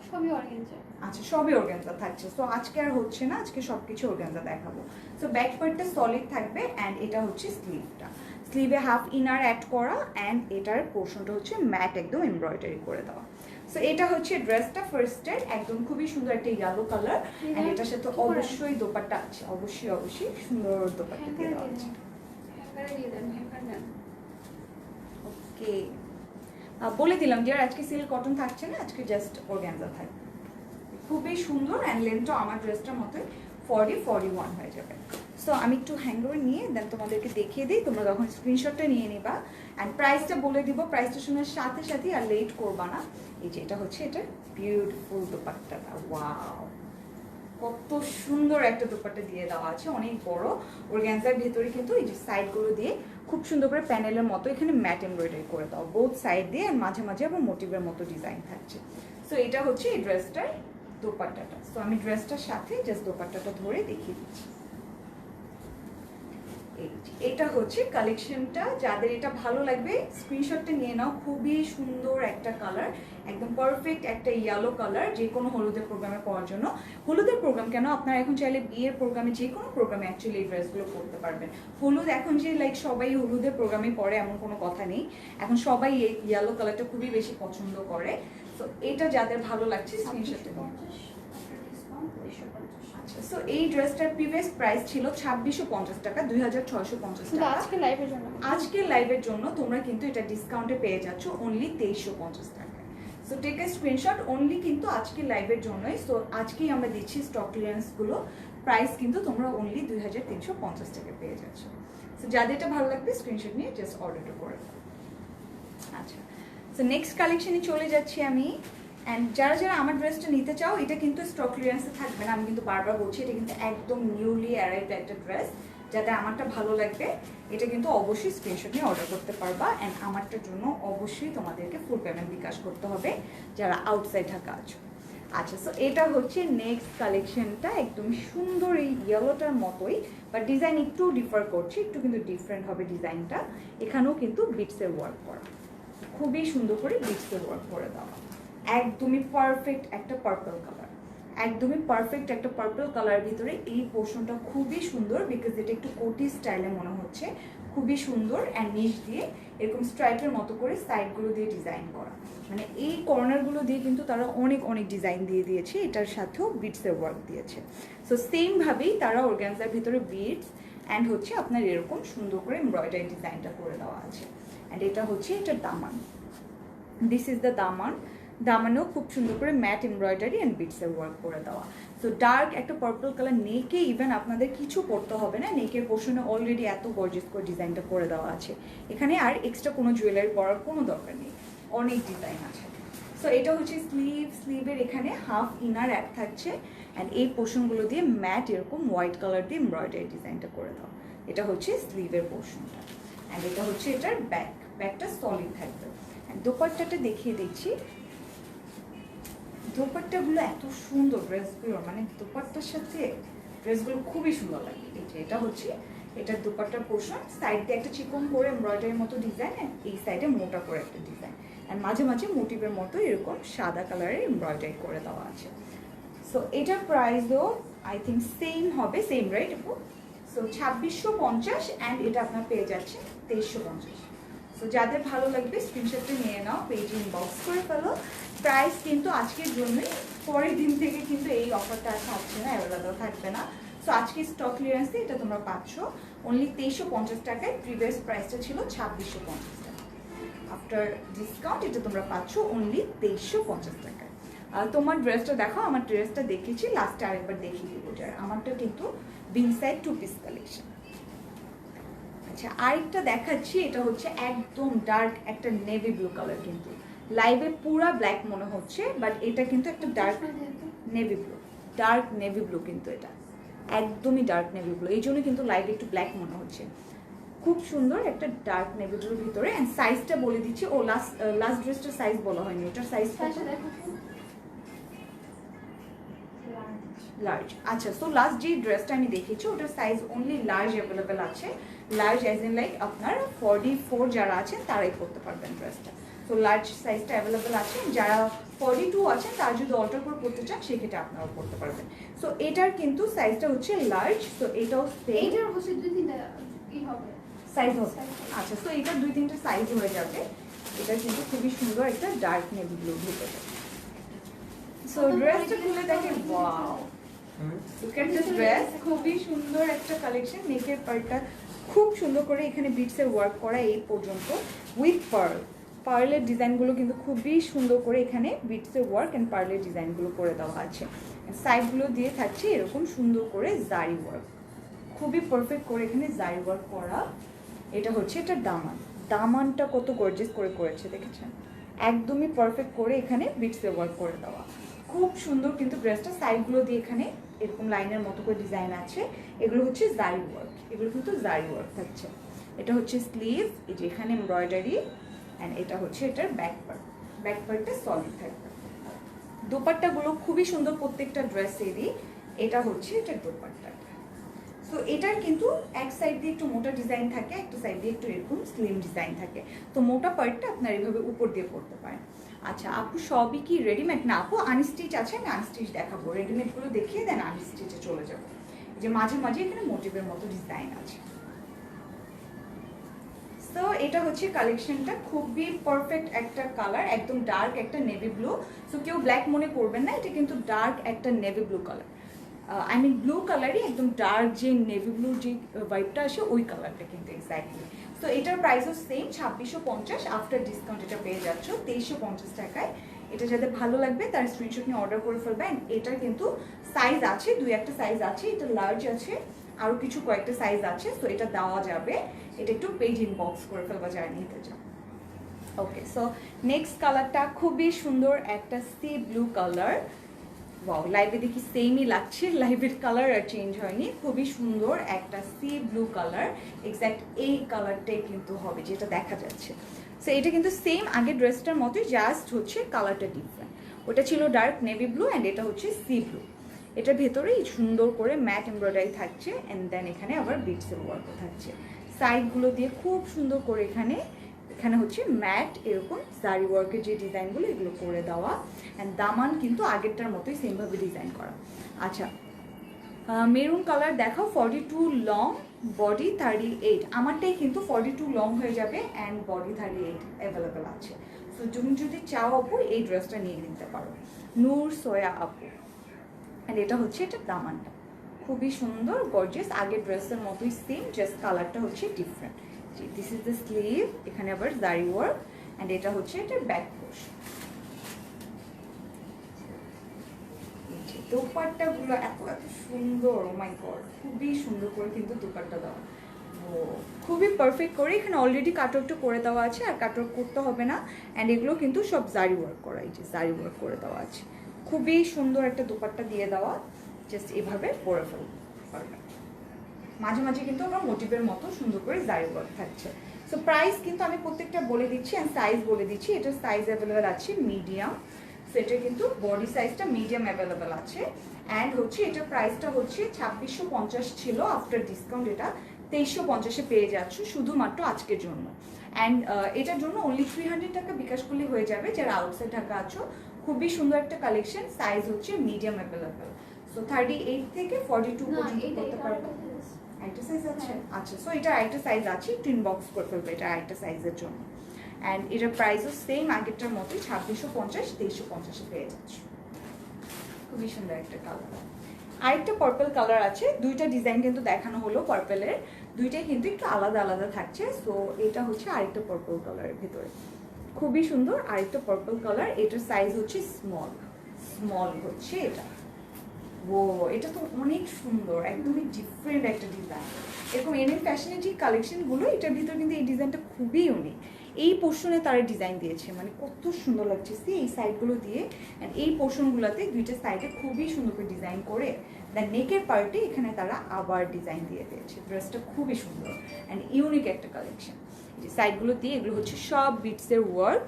[SPEAKER 1] সবই অর্গানজা।
[SPEAKER 2] আচ্ছা, সবই অর্গানজা থাকছে। সো আজকে আর হচ্ছে না, আজকে সব কিছু অর্গানজা দেখাবো। সো ব্যাক পার্টটা সলিড থাকবে অ্যান্ড এটা হচ্ছে স্লিভটা, স্লিভে হাফ ইনার অ্যাড করা অ্যান্ড এটার পোর্শনটা হচ্ছে ম্যাট একদম এমব্রয়ডারি করে দেওয়া। সো এটা হচ্ছে ড্রেসটা ফার্স্টের, একদম খুবই সুন্দর একটা ইয়েলো কালার। এন্ড এটার সাথে অবশ্যই দোপাট্টা আছে, অবশ্যই সুন্দর দোপাট্টা দিয়ে দেওয়া আছে। ওকে, বলে দিলাম ডিয়ার, আজকে সিল্ক কটন থাকছে না, আজকে জাস্ট অর্গানজা থাকবে। খুবই সুন্দর অ্যান্ড লেন্থটা আমার ড্রেসটার মতোই 40, 41 হয়ে যাবে। সো আমি একটু হ্যাঙ্গার নিয়ে দেন তোমাদেরকে দেখিয়ে দিই, তোমরা তখন স্ক্রিনশটটা নিয়ে নিবা। অ্যান্ড প্রাইসটা বলে দিব, প্রাইসটা শোনার সাথে সাথেই আর লেট করবা না। এই যে এটা হচ্ছে এটা বিউটিফুল দোপাট্টাটা, ওয়াও কত সুন্দর একটা দোপাট্টা দিয়ে দেওয়া আছে, অনেক বড় অর্গানজার ভেতরে কিন্তু এই যে সাইডগুলো দিয়ে খুব সুন্দর করে প্যানেলের মতো এখানে ম্যাট এমব্রয়ডারি করে দাও বোথ সাইড দিয়ে, আর মাঝে মাঝে আবার মোটিভের মতো ডিজাইন থাকছে। সো এটা হচ্ছে এই ড্রেসটার দোপাট্টাটা। সো আমি ড্রেসটার সাথে জাস্ট দোপাট্টাটা ধরে দেখিয়ে দিচ্ছি। এটা হচ্ছে কালেকশনটা, যাদের এটা ভালো লাগবে স্ক্রিনশটটা নিয়ে নাও। খুবই সুন্দর একটা কালার, একদম পারফেক্ট একটা ইয়েলো কালার, যে কোনো হলুদের প্রোগ্রামে পরার জন্য। হলুদের প্রোগ্রাম কেন, আপনারা এখন চাইলে বিয়ের প্রোগ্রামে, যে কোনো প্রোগ্রামে অ্যাকচুয়ালি এই ড্রেসগুলো পরতে পারবেন। হলুদ এখন যে লাইক সবাই হলুদের প্রোগ্রামে পরে এমন কোনো কথা নেই, এখন সবাই এই ইয়েলো কালারটা খুবই বেশি পছন্দ করে। তো এটা যাদের ভালো লাগছে স্ক্রিনশটটা নিয়ে। আচ্ছা, সো এই ড্রেসটার প্রিভিয়াস প্রাইস ছিল 2650 টাকা, 2650 টাকা। আজকের লাইভের জন্য তোমরা কিন্তু এটা ডিসকাউন্টে পেয়ে যাচ্ছ অনলি 2350 টাকা। So take a screenshot, only কিন্তু আজকের লাইভের জন্যই। সো আজকেই আমরা দিচ্ছি স্টক ক্লিয়ারেন্সগুলো, প্রাইস কিন্তু তোমরা অনলি 2350 টাকা পেয়ে যাচ্ছ। সো যাদের এটা ভালো লাগবে স্ক্রিনশট নিয়ে জাস্ট অর্ডারটা করে দাও। আচ্ছা, সো নেক্সট কালেকশনে চলে যাচ্ছি আমি। অ্যান্ড যারা যারা আমার ড্রেসটা নিতে চাও, এটা কিন্তু স্টক ক্লিয়ারেন্সে থাকবে না, আমি কিন্তু বারবার বলছি, এটা কিন্তু একদম নিউলি অ্যারাইভড একটা ড্রেস। যাদের আমারটা ভালো লাগবে এটা কিন্তু অবশ্যই স্ক্রিনশট নিয়ে অর্ডার করতে পারবা। অ্যান্ড আমারটার জন্য অবশ্যই তোমাদেরকে ফুল পেমেন্ট বিকাশ করতে হবে যারা আউটসাইড ঢাকা আছো। আচ্ছা, সো এটা হচ্ছে নেক্সট কালেকশনটা, একদম সুন্দর এই ইয়েলোটার মতোই, বাট ডিজাইন একটু ডিফার করছে, একটু কিন্তু ডিফারেন্ট হবে ডিজাইনটা। এখানেও কিন্তু বিটসের ওয়ার্ক করা, খুবই সুন্দর করে বিটসের ওয়ার্ক করে দেওয়া, একদমই পারফেক্ট একটা পার্পল কালার, একদমই পারফেক্ট একটা পার্পল কালার ভিতরে এই পোর্শনটা খুবই সুন্দর, বিকজ এটা একটু কোটি স্টাইলে মনে হচ্ছে, খুবই সুন্দর। অ্যান্ড নিচ দিয়ে এরকম স্ট্রাইপের মতো করে সাইডগুলো দিয়ে ডিজাইন করা, মানে এই কর্নারগুলো দিয়ে কিন্তু তারা অনেক অনেক ডিজাইন দিয়ে দিয়েছে, এটার সাথেও বিটসের ওয়ার্ক দিয়েছে। সো সেমভাবেই তারা অর্গানজার ভিতরে বিটস অ্যান্ড হচ্ছে আপনার এরকম সুন্দর করে এমব্রয়ডারি ডিজাইনটা করে দেওয়া আছে। অ্যান্ড এটা হচ্ছে এটার দামান, দিস ইজ দ্য দামান। দামানেও খুব সুন্দর করে ম্যাট এমব্রয়ডারি অ্যান্ড বিটসের ওয়ার্ক করে দেওয়া। সো ডার্ক একটা পার্পল কালার, নেকে ইভেন আপনাদের কিছু করতে হবে না, নেকের পোর্শনে অলরেডি এত গর্জিয়াস করে ডিজাইনটা করে দেওয়া আছে, এখানে আর এক্সট্রা কোনো জুয়েলারি পরার কোনো দরকার নেই, অনেক ডিজাইন আছে। সো এটা হচ্ছে স্লিভের এখানে হাফ ইনার অ্যাড থাকছে, অ্যান্ড এই পোর্শনগুলো দিয়ে ম্যাট এরকম হোয়াইট কালার দিয়ে এমব্রয়ডারি ডিজাইনটা করে দেওয়া, এটা হচ্ছে স্লিভের পোর্শনটা। অ্যান্ড এটা হচ্ছে এটার ব্যাকটা সলিড থাকবে। অ্যান্ড দোপাট্টাটা দেখিয়ে দিচ্ছি, দোপাট্টাগুলো এত সুন্দর, ড্রেসগুলো মানে দোপাট্টার সাথে ড্রেসগুলো খুবই সুন্দর লাগে। এটা হচ্ছে এটার দোপাট্টার পোর্শন, সাইড দিয়ে একটা চিকন করে এমব্রয়ডারির মতো ডিজাইন, এই সাইডে মোটা করে একটা ডিজাইন, আর মাঝে মাঝে মোটিভের মতো এরকম সাদা কালারের এমব্রয়ডারি করে দেওয়া আছে। সো এটার প্রাইসও আই থিঙ্ক সেম হবে, সেম রাইট আপু? সো 2650, অ্যান্ড এটা আপনার পেয়ে যাচ্ছে 2350। সো যাদের ভালো লাগবে স্ক্রিনশটটা নিয়ে নাও, পেজ ইনবক্স করে ফেলো। প্রাইস কিন্তু আজকের জন্যই, পরের দিন থেকে কিন্তু এই অফারটা আর থাকছে না, অ্যাভেলেবল থাকবে না। সো আজকে স্টক ক্লিয়ারেন্সে এটা তোমরা পাচ্ছ অনলি 2350 টাকায়, প্রিভিয়াস প্রাইসটা ছিল 2650 টাকা। আফটার ডিসকাউন্ট এটা তোমরা পাচ্ছ অনলি 2350 টাকায়। তোমার ড্রেসটা দেখো, আমার ড্রেসটা দেখেছি লাস্টে, আরেকবার দেখিয়ে দিব। আমারটা কিন্তু বিং সাইড 2 পিস কালেকশন। আচ্ছা, আরেকটা দেখাচ্ছি, এটা হচ্ছে একদম ডার্ক একটা নেভি ব্লু কালার, কিন্তু লাইভে পুরা ব্ল্যাক মনে হচ্ছে, বাট এটা কিন্তু একটা dark navy blue, dark navy blue, কিন্তু এটা একদমই ডার্ক নেভি ব্লু, এই জন্য কিন্তু লাইভে একটু ব্ল্যাক মনে হচ্ছে। খুব সুন্দর একটা ডার্ক নেভি ব্লুর ভিতরে। অ্যান্ড সাইজটা বলে দিচ্ছি, ও লাস্ট ড্রেসটার সাইজ বলা হয়নি, ওটার সাইজ লার্জ। আচ্ছা, সো লাস্ট যে ড্রেসটা আমি দেখেছি ওটার সাইজ অনলি লার্জ অ্যাভেলেবেল আছে, লার্জ অ্যাজ ইন লাইক আপনার 44 যারা আছেন তারাই করতে পারবেন ড্রেসটা। তো লার্জ সাইজটা অ্যাভেলেবেল আছে, যারা 42 আছেন তারা যদি অল্টার করে করতে চান সেক্ষেত্রে আপনারাও করতে পারবেন। সো এটার কিন্তু সাইজটা হচ্ছে লার্জ, তো এটাও
[SPEAKER 1] এইটার হচ্ছে 2-3টা কি হবে
[SPEAKER 2] সাইজ হবে। আচ্ছা, সো এটার 2-3টা সাইজ হয়ে যাবে। এটা কিন্তু খুবই সুন্দর একটা ডার্ক নেভি ব্লুর ভিতরে। সো ড্রেসটা খুলে দেখেন, wow, look at this dress, খুবই সুন্দর একটা কালেকশন। নেকের পার্টটা খুব সুন্দর করে এখানে বিটসের ওয়ার্ক করা এই পর্যন্ত, উইথ পার্লের ডিজাইনগুলো কিন্তু খুবই সুন্দর করে এখানে বিটসের ওয়ার্ক অ্যান্ড পার্লের ডিজাইনগুলো করে দেওয়া আছে। সাইডগুলো দিয়ে থাকছে এরকম সুন্দর করে জারি ওয়ার্ক, খুবই পারফেক্ট করে এখানে জারি ওয়ার্ক করা। এটা হচ্ছে এটা দামানটা কত গর্জিয়াস করে করেছে দেখেছেন, একদমই পারফেক্ট করে এখানে বিটসের ওয়ার্ক করে দেওয়া, খুব সুন্দর। কিন্তু ড্রেসটা সাইডগুলো দিয়ে এখানে এরকম লাইনের মতো করে ডিজাইন আছে, এগুলো হচ্ছে জারি ওয়ার্ক, এগুলো কিন্তু জারি ওয়ার্ক থাকছে। এটা হচ্ছে স্লিভ, এই যে এখানে এমব্রয়ডারি, অ্যান্ড এটা হচ্ছে এটার ব্যাক পার্টটা সলিড থাকবে। দোপাট্টাগুলো খুবই সুন্দর প্রত্যেকটা ড্রেসেরই। এটা হচ্ছে এটার দোপাট্টা। সো এটার কিন্তু এক সাইড দিয়ে একটু মোটা ডিজাইন থাকে, একটা সাইড দিয়ে একটু এরকম স্লিম ডিজাইন থাকে। তো মোটা পার্টটা আপনার এইভাবে উপর দিয়ে করতে পারেন। আচ্ছা আপু, সবই কি রেডিমেড? না আপু, আনস্টিচ আছে, আমি আনস্টিচ দেখাবো, রেডিমেডগুলো দেখিয়ে দেন আনস্টিচে চলে যাবো। যে মাঝে মাঝে এখানে মোটিভের মতো ডিজাইন আছে। সো এটা হচ্ছে কালেকশনটা, খুবই পারফেক্ট একটা কালার, একদম ডার্ক একটা নেভি ব্লু। সো কেউ ব্ল্যাক মনে করবেন না, এটা কিন্তু ডার্ক একটা navy blue colour, I mean blue কালারই, একদম ডার্ক যে নেভি ব্লু যে ভাইবটা আসে ওই কালারটা কিন্তু এক্স্যাক্টলি। সো এটার প্রাইসও সেম 2650, আফটার ডিসকাউন্ট এটা পেয়ে যাচ্ছ 2350 টাকায়। এটা যাদের ভালো লাগবে তার স্ক্রিনশট নিয়ে অর্ডার করে ফেলবেন। এটার কিন্তু সাইজ আছে, 2-1টা সাইজ আছে, এটা লার্জ আছে, আরও কিছু কয়েকটা সাইজ আছে। সো এটা দেওয়া যাবে, এটা একটু পেজ ইনবক্স করে ফেলবা যারা নিতে চাও। ওকে, সো নেক্সট কালারটা খুবই সুন্দর একটা সি ব্লু কালার। ওয়াও, লাইভে দেখি সেমই লাগছে, লাইভের কালার আর চেঞ্জ হয়নি। খুবই সুন্দর একটা সি ব্লু কালার, এক্স্যাক্ট এই কালারটাই কিন্তু হবে যেটা দেখা যাচ্ছে। সো এটা কিন্তু সেম আগের ড্রেসটার মতোই, জাস্ট হচ্ছে কালারটা ডিফারেন্ট। ওটা ছিল ডার্ক নেভি ব্লু অ্যান্ড এটা হচ্ছে সি ব্লু। এটার ভেতরেই সুন্দর করে ম্যাট এমব্রয়ডারি থাকছে অ্যান্ড দেন এখানে আবার বিটসের ওয়ার্কও থাকছে সাইডগুলো দিয়ে খুব সুন্দর করে। এখানে হচ্ছে ম্যাট এরকম জারি ওয়ার্কের যে ডিজাইনগুলো এগুলো করে দেওয়া অ্যান্ড দামান কিন্তু আগেরটার মতোই সেমভাবে ডিজাইন করা। আচ্ছা, মেরুন কালার দেখাও। 42 লং, বডি 38। আমারটাই কিন্তু 42 লং হয়ে যাবে অ্যান্ড বডি 38 অ্যাভেলেবেল আছে। সো তুমি যদি চাও আপু এই ড্রেসটা নিয়ে নিতে পারো। নূর সোয়া আপু। অ্যান্ড এটা হচ্ছে এটা দামানটা খুবই সুন্দর গর্জিয়াস, আগের ড্রেসের মতোই সেম, জাস্ট কালারটা হচ্ছে different. This is the sleeve, এখানে আবার জারি ওয়ার্ক অ্যান্ড এটা হচ্ছে এটা ব্যাক পোর্শন। দোপাট্টাগুলো এত এত সুন্দর, ও মাই গড, খুবই সুন্দর করে কিন্তু দোপাট্টা দেওয়া, ও খুবই পারফেক্ট করে। এখানে অলরেডি কাটওয়ার্কটা করে দেওয়া আছে আর কাটওয়ার্ক করতে হবে না অ্যান্ড এগুলো কিন্তু সব জারি ওয়ার্ক করা, এই যে জারি ওয়ার্ক করে দেওয়া আছে। খুবই সুন্দর একটা দোপাট্টা দিয়ে দেওয়া, জাস্ট এভাবে পরে ফেলবে। মাঝে মাঝে কিন্তু আমরা মোটিভের মতো সুন্দর করে জারি ওয়ার্ক থাকছে। সো প্রাইস কিন্তু আমি প্রত্যেকটা বলে দিচ্ছি অ্যান্ড সাইজ বলে দিচ্ছি। এটার সাইজ অ্যাভেলেবেল আছে মিডিয়াম, সেটা কিন্তু বডি সাইজটা মিডিয়াম অ্যাভেলেবেল আছে অ্যান্ড হচ্ছে এটার প্রাইসটা হচ্ছে 2650 ছিল, আফটার ডিসকাউন্ট এটা 2350-এ পেয়ে যাচ্ছ শুধুমাত্র আজকের জন্য। অ্যান্ড এটার জন্য অনলি 300 টাকা বিকাশ করলে হয়ে যাবে যারা আউটসাইড ঢাকা আছো। খুবই সুন্দর একটা কালেকশন, সাইজ হচ্ছে মিডিয়াম অ্যাভেলেবেল। সো 38 থেকে 42 পর্যন্ত করতে পারবো। একটা সাইজ আছে, আচ্ছা। সো এটা আরেকটা সাইজ আছে, একটু ইনবক্স করে ফেলবো এটা আরেকটা সাইজের জন্য। অ্যান্ড এটার প্রাইসও সেম আগেরটার মতোই 2650, 2350-এ পেয়ে যাচ্ছ। খুবই সুন্দর একটা কালার। আরেকটা পার্পল কালার আছে, দুইটা ডিজাইন কিন্তু দেখানো হলো পার্পলের, দুইটাই কিন্তু একটু আলাদা আলাদা থাকছে। সো এটা হচ্ছে আরেকটা পার্পল কালারের ভিতরে, খুবই সুন্দর আরেকটা পার্পল কালার। এটার সাইজ হচ্ছে স্মল হচ্ছে এটা। ও এটা তো অনেক সুন্দর, একদমই ডিফারেন্ট একটা ডিজাইন। এরকম এনএম ফ্যাশনের যে কালেকশনগুলো এটার ভিতরে কিন্তু এই ডিজাইনটা খুবই ইউনিক। এই পোর্শনে তারা ডিজাইন দিয়েছে, মানে কত সুন্দর লাগছে এই সাইডগুলো দিয়ে। অ্যান্ড এই পোর্শনগুলোতে দুইটা সাইডে খুবই সুন্দর করে ডিজাইন করে দেন নেকের পার্টে এখানে তারা আবার ডিজাইন দিয়ে দিয়েছে। ড্রেসটা খুবই সুন্দর অ্যান্ড ইউনিক একটা কালেকশন। এই যে সাইডগুলো দিয়ে এগুলো হচ্ছে সব বিটসের ওয়ার্ক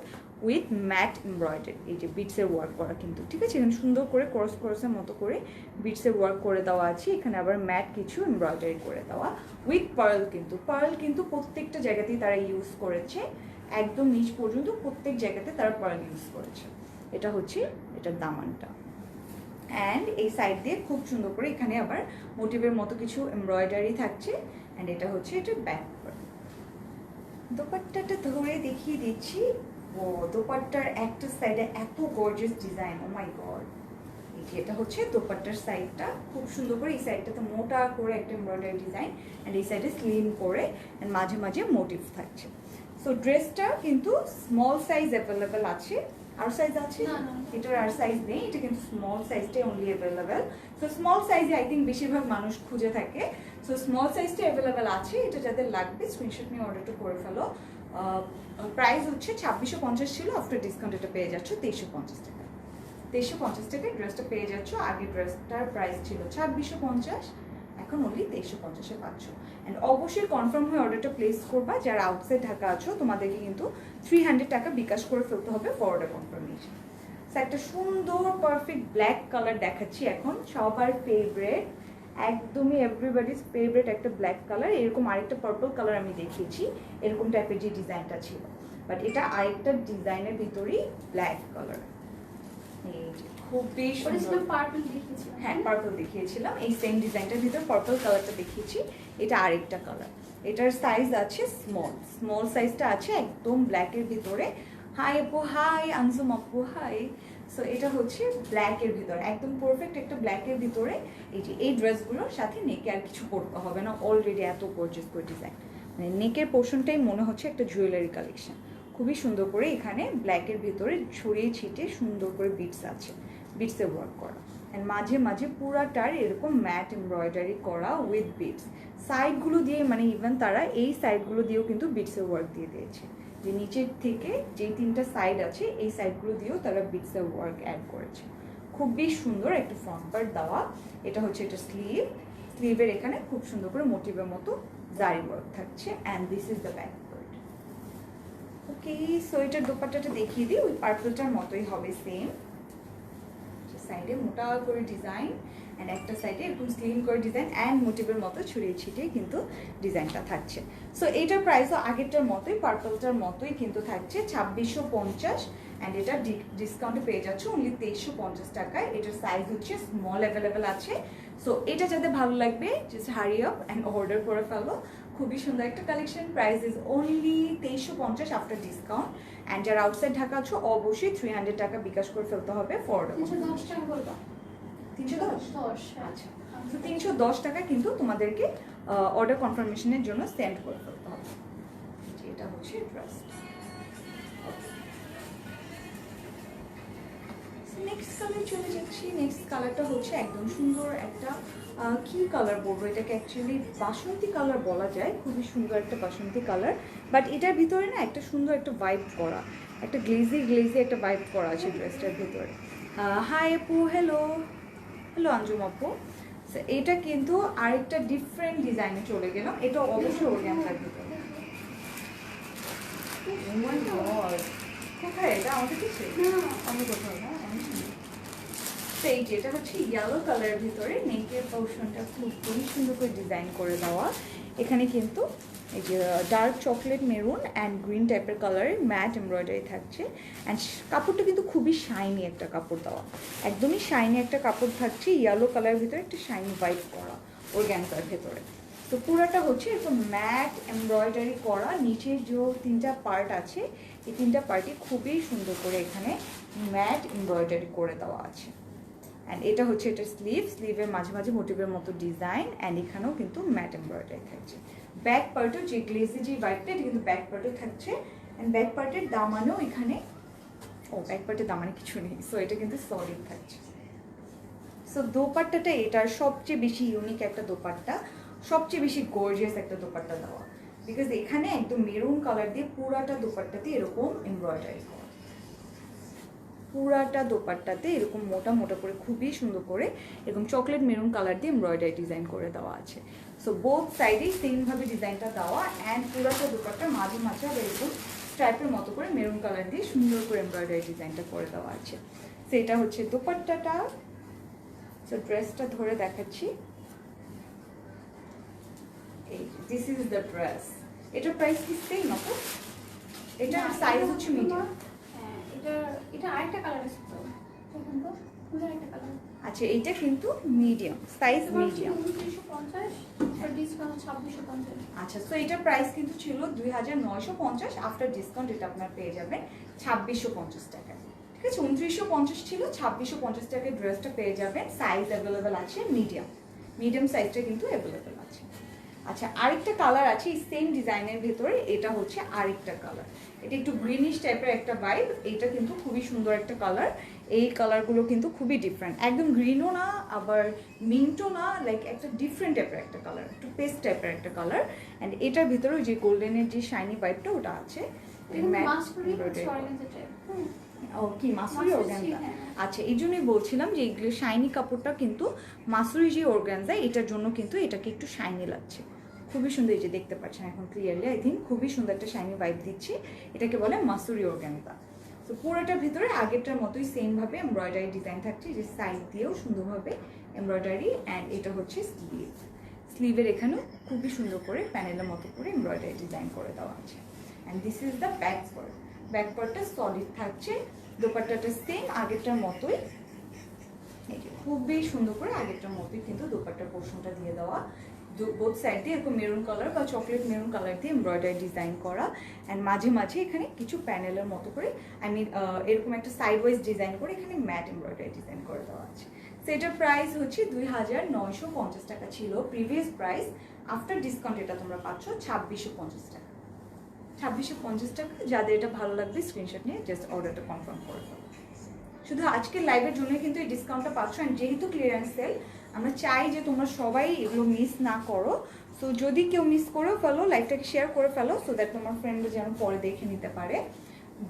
[SPEAKER 2] উইথ ম্যাট এমব্রয়ডারি। এই যে বিটসের ওয়ার্ক করা কিন্তু ঠিক আছে, এখানে সুন্দর করে ক্রসের মতো করে বিটসের ওয়ার্ক করে দেওয়া আছে। এখানে আবার ম্যাট কিছু এমব্রয়ডারি করে দেওয়া উইথ পার্ল। পার্ল কিন্তু প্রত্যেকটা জায়গাতেই তারা ইউজ করেছে, একদম নিচ পর্যন্ত প্রত্যেক জায়গাতে তারা পার্ল ইউজ করেছে। এটা হচ্ছে এটার দামানটা অ্যান্ড এই সাইড দিয়ে খুব সুন্দর করে এখানে আবার মোটিভের মতো কিছু এমব্রয়ডারি থাকছে অ্যান্ড এটা হচ্ছে এটার ব্যাক পার্ট। দোপাট্টাটা ধরে দেখিয়ে দিচ্ছি। ও দোপাট্টার একটা সাইডে এত gorgeous design, O my god. এটা হচ্ছে দোপাট্টার সাইডটা, খুব সুন্দর করে এই সাইডটাতে মোটা করে একটা এমব্রয়ডারি ডিজাইন অ্যান্ড এই সাইডে স্লিম করে অ্যান্ড মাঝে মাঝে মোটিভ থাকছে। সো ড্রেসটা কিন্তু স্মল সাইজ অ্যাভেলেবেল আছে, আর সাইজ আছে এটার আর সাইজ নেই, এটা কিন্তু স্মল সাইজটাই অনলি অ্যাভেলেবেল। সো স্মল সাইজে আই থিঙ্ক বেশিরভাগ মানুষ খুঁজে থাকে। সো স্মল সাইজটা অ্যাভেলেবেল আছে, এটা যাদের লাগবে স্ক্রিনশট নিয়ে অর্ডারটা করে ফেলো। প্রাইস হচ্ছে 2650 ছিল, আফটার ডিসকাউন্ট এটা পেয়ে যাচ্ছ 2350 টাকা। 2350 টাকায় ড্রেসটা পেয়ে যাচ্ছ। আগে ড্রেসটার প্রাইস ছিল 2650, এখন অনলি 2350-এ পাচ্ছ। অ্যান্ড অবশ্যই কনফার্ম হয়ে অর্ডারটা প্লেস করবা। যারা আউটসাইড ঢাকা আছো তোমাদেরকে কিন্তু 300 টাকা বিকাশ করে ফেলতে হবে ফর অর্ডার কনফার্মেশন। একটা সুন্দর পারফেক্ট ব্ল্যাক কালার দেখাচ্ছি এখন, সবার ফেভারিট, একদমই এভরিবডিজ ফেভারিট একটা ব্ল্যাক কালার। এরকম আরেকটা পার্পল কালার আমি দেখিয়েছি, এরকম টাইপের যে ডিজাইনটা ছিল, বাট এটা আরেকটা ডিজাইনের ভিতরেই ব্ল্যাক কালার। খুবই সুন্দর, হ্যাঁ পার্পল দেখিয়েছিলাম, এই সেম ডিজাইনটার ভিতরে পার্পল কালারটা দেখিয়েছি। এটা আরেকটা কালার, এটার সাইজ আছে স্মল সাইজটা আছে একদম ব্ল্যাকের ভিতরে। হাই আপু, হাই আনজুম আপু, হাই। সো এটা হচ্ছে ব্ল্যাকের ভিতরে, একদম পারফেক্ট একটা ব্ল্যাকের ভিতরে। এই যে এই ড্রেসগুলোর সাথে নেকে আর কিছু পরতে হবে না, অলরেডি এত গর্জিয়াস করে ডিজাইন, মানে নেকের পোর্শনটাই মনে হচ্ছে একটা জুয়েলারি কালেকশন। খুবই সুন্দর করে এখানে ব্ল্যাকের ভিতরে ছড়িয়ে ছিটে সুন্দর করে বিটস আছে, বিটসে ওয়ার্ক করা অ্যান্ড মাঝে মাঝে পুরাটার এরকম ম্যাট এমব্রয়ডারি করা উইথ বিটস। সাইডগুলো দিয়ে মানে ইভেন তারা এই সাইডগুলো দিয়েও কিন্তু বিটসের ওয়ার্ক দিয়ে দিয়েছে, যে নিচের থেকে যেই তিনটা সাইড আছে এই সাইডগুলো দিয়েও তারা বিটসের ওয়ার্ক অ্যাড করেছে। খুবই সুন্দর একটা ফ্রন্ট পার্ট দেওয়া। এটা হচ্ছে এটা স্লিভের এখানে খুব সুন্দর করে মোটিভের মতো জারি ওয়ার্ক থাকছে and this is the back part. Okay, so এটার দোপাট্টাটা দেখিয়ে দিই, ওই পার্পলটার মতোই হবে সেম। সাইডে মোটা করে ডিজাইন অ্যান্ড একটা সাইডে একদম স্লিম করে ডিজাইন অ্যান্ড মোটিভের মতো ছড়িয়ে ছিটিয়ে কিন্তু ডিজাইনটা থাকছে। সো এইটার প্রাইসও আগেরটার মতোই, পার্পলটার মতোই কিন্তু থাকছে 2650 অ্যান্ড এটা ডিসকাউন্টে পেয়ে যাচ্ছে অনলি 2350 টাকায়। এটার সাইজ হচ্ছে স্মল অ্যাভেলেবেল আছে। সো এটা যাতে ভালো লাগবে just hurry up and order করে ফেলো। খুবই সুন্দর একটা collection, price is only 2350 after discount. And যারা আউটসাইড ঢাকা আছো অবশ্যই 300 টাকা বিকাশ করে ফেলতে হবে ফর
[SPEAKER 1] 310 টাকা বলবা।
[SPEAKER 2] 310?
[SPEAKER 1] 10
[SPEAKER 2] আচ্ছা, তো 310 টাকা কিন্তু তোমাদেরকে অর্ডার কনফার্মেশনের জন্য সেন্ড করে ফেলতে হবে। এটা হচ্ছে ড্রেস। নেক্সট কালার চলে যাচ্ছি। নেক্সট কালারটা হচ্ছে একদম সুন্দর একটা কি কালার বলবো, এটাকে অ্যাকচুয়ালি বাসন্তী কালার বলা যায়। খুবই সুন্দর একটা বাসন্তী কালার, বাট এটার ভিতরে না একটা সুন্দর একটা ভাইব করা, একটা গ্লেজি একটা ভাইব করা আছে ড্রেসটার ভিতরে। হাই আপু, হ্যালো হ্যালো আঞ্জুম আপু। এটা কিন্তু আরেকটা ডিফারেন্ট ডিজাইনে চলে গেলাম। এটা অবশ্যই অর্গানজার ভিতরে। Oh my God! কোথায় এটা? আমাদের কিছু আমি কোথাও না, আমি সুন্দর। তো এই যেটা হচ্ছে ইয়েলো কালারের ভিতরে নেকের পোর্শনটা খুবই সুন্দর করে ডিজাইন করে দেওয়া। এখানে কিন্তু এই যে dark chocolate maroon and green টাইপের কালারের ম্যাট এমব্রয়ডারি থাকছে। অ্যান্ড কাপড়টা কিন্তু খুবই শাইনি একটা কাপড় দেওয়া, একদমই শাইনি একটা কাপড় থাকছে। ইয়েলো কালারের ভিতরে একটা শাইনি হোয়াইট করা অর্গানজার ভেতরে। তো পুরোটা হচ্ছে এরকম ম্যাট এমব্রয়ডারি করা। নিচে যে 3টা পার্ট আছে, এই 3টা পার্টই খুবই সুন্দর করে এখানে ম্যাট এমব্রয়ডারি করে দেওয়া আছে। অ্যান্ড এটা হচ্ছে এটা স্লিভের মাঝে মাঝে মোটিভের মতো ডিজাইন অ্যান্ড এখানেও কিন্তু ম্যাট এমব্রয়ডারি থাকছে। ব্যাক পার্টও যে গ্লেসি যে হোয়াইটটা এটা কিন্তু ব্যাক পার্টও থাকছে। অ্যান্ড ব্যাক পার্টের দামানেও এখানে ব্যাক পার্টের দামানে কিছু নেই, সো এটা কিন্তু সলিড থাকছে। সো দোপাট্টাটা এটার সবচেয়ে বেশি ইউনিক একটা দোপাট্টা, সবচেয়ে বেশি গর্জিয়াস একটা দোপাট্টা দেওয়া, বিকজ এখানে একদম মেরুন কালার দিয়ে পুরাটা দোপাট্টাতে এরকম এমব্রয়ডারি করা, পুরাটা দোপাট্টাতে এরকম মোটা মোটা করে খুবই সুন্দর করে এরকম চকলেট মেরুন কালার দিয়ে এমব্রয়ডারি ডিজাইন করে দেওয়া আছে। সো বোথ সাইডেই সেমভাবে ডিজাইনটা দেওয়া অ্যান্ড পুরাটা দোপাট্টার মাঝে মাঝে আবার এরকম স্ট্রাইপের মতো করে মেরুন কালার দিয়ে সুন্দর করে এমব্রয়ডারি ডিজাইনটা করে দেওয়া আছে। সো এটা হচ্ছে দোপাট্টাটা। সো ড্রেসটা ধরে দেখাচ্ছি, এই দিস ইজ দ্য ড্রেস। এটার প্রাইস কি সেম আপু? এটার সাইজ হচ্ছে মিডিয়াম।
[SPEAKER 1] এটা আরেকটা কালার আছে তো, দেখুন তো পুরো একটা কালার।
[SPEAKER 2] আচ্ছা, এটা কিন্তু মিডিয়াম সাইজ, মিডিয়াম
[SPEAKER 1] 2950 আর ডিসকাউন্ট 2650।
[SPEAKER 2] আচ্ছা, সো এটার প্রাইস কিন্তু ছিল 2950, আফটার ডিসকাউন্ট এটা আপনার পেয়ে যাবেন 2650 টাকায়। ঠিক আছে, 2950 ছিল, 2650 টাকায় ড্রেসটা পেয়ে যাবেন। সাইজ অ্যাভেলেবেল আছে মিডিয়াম সাইজটা কিন্তু অ্যাভেলেবেল আছে। আচ্ছা, আরেকটা কালার আছে এই সেম ডিজাইনের ভেতরে, এটা হচ্ছে আরেকটা কালার। এটা একটু গ্রিনিশ টাইপের একটা ভাইব, এটা কিন্তু খুবই সুন্দর একটা কালার। এই কালারগুলো কিন্তু খুবই ডিফারেন্ট, একদম গ্রিনও না আবার মিন্টও না, লাইক একটা ডিফারেন্ট টাইপের একটা কালার, একটু পেস্ট টাইপের একটা কালার। অ্যান্ড এটার ভিতরে যে গোল্ডেনের যে শাইনি ভাইবটা ওটা আছে। ও কি মাসুরি অর্গানজা? আচ্ছা, এই জন্যই বলছিলাম যে এইগুলো শাইনি কাপড়টা কিন্তু মাসুরি যে অর্গানজা এটার জন্য কিন্তু এটাকে একটু শাইনি লাগছে। খুবই সুন্দর, এই যে দেখতে পাচ্ছেন এখন ক্লিয়ারলি, আই থিঙ্ক খুবই সুন্দর একটা শাইনি ভাইব দিচ্ছে। এটাকে বলে মাসুরি অর্গানজা। তো পুরোটার ভিতরে আগেরটার মতোই সেমভাবে এমব্রয়ডারি ডিজাইন থাকছে, যে সাইড দিয়েও সুন্দরভাবে এমব্রয়ডারি। অ্যান্ড এটা হচ্ছে স্লিভের এখানেও খুবই সুন্দর করে প্যানেলের মতো করে এমব্রয়ডারি ডিজাইন করে দেওয়া আছে। And this is the back part. Back পার্টটা সলিড থাকছে, দোপাট্টাটা সেম আগেরটার মতোই, এই যে খুবই সুন্দর করে আগেরটার মতোই কিন্তু দোপাট্টার পোর্শনটা দিয়ে দেওয়া। বোথ সাইড দিয়ে এরকম মেরুন কালার বা চকলেট মেরুন কালার দিয়ে এমব্রয়ডারি ডিজাইন করা। অ্যান্ড মাঝে মাঝে এখানে কিছু প্যানেলের মতো করে এরকম একটা সাইড ওয়াইজ ডিজাইন করে এখানে ম্যাট এমব্রয়ডারি ডিজাইন করে দেওয়া আছে। সেটার প্রাইস হচ্ছে 2950 টাকা ছিল প্রিভিয়াস প্রাইস। আফটার ডিসকাউন্ট এটা তোমরা পাচ্ছ 2650 টাকা। 2650 টাকা। যাদের এটা ভালো লাগবে স্ক্রিনশট নিয়ে জাস্ট অর্ডারটা কনফার্ম করে দাও। শুধু আজকের লাইভের জন্য কিন্তু এই ডিসকাউন্টটা পাচ্ছ। অ্যান্ড যেহেতু ক্লিয়ারেন্স সেল, আমরা চাই যে তোমরা সবাই এগুলো মিস না করো। সো যদি কেউ মিস করেও ফেলো, লাইভটাকে শেয়ার করে ফেলো, সো দ্যাট তোমার ফ্রেন্ডরা যেন পরে দেখে নিতে পারে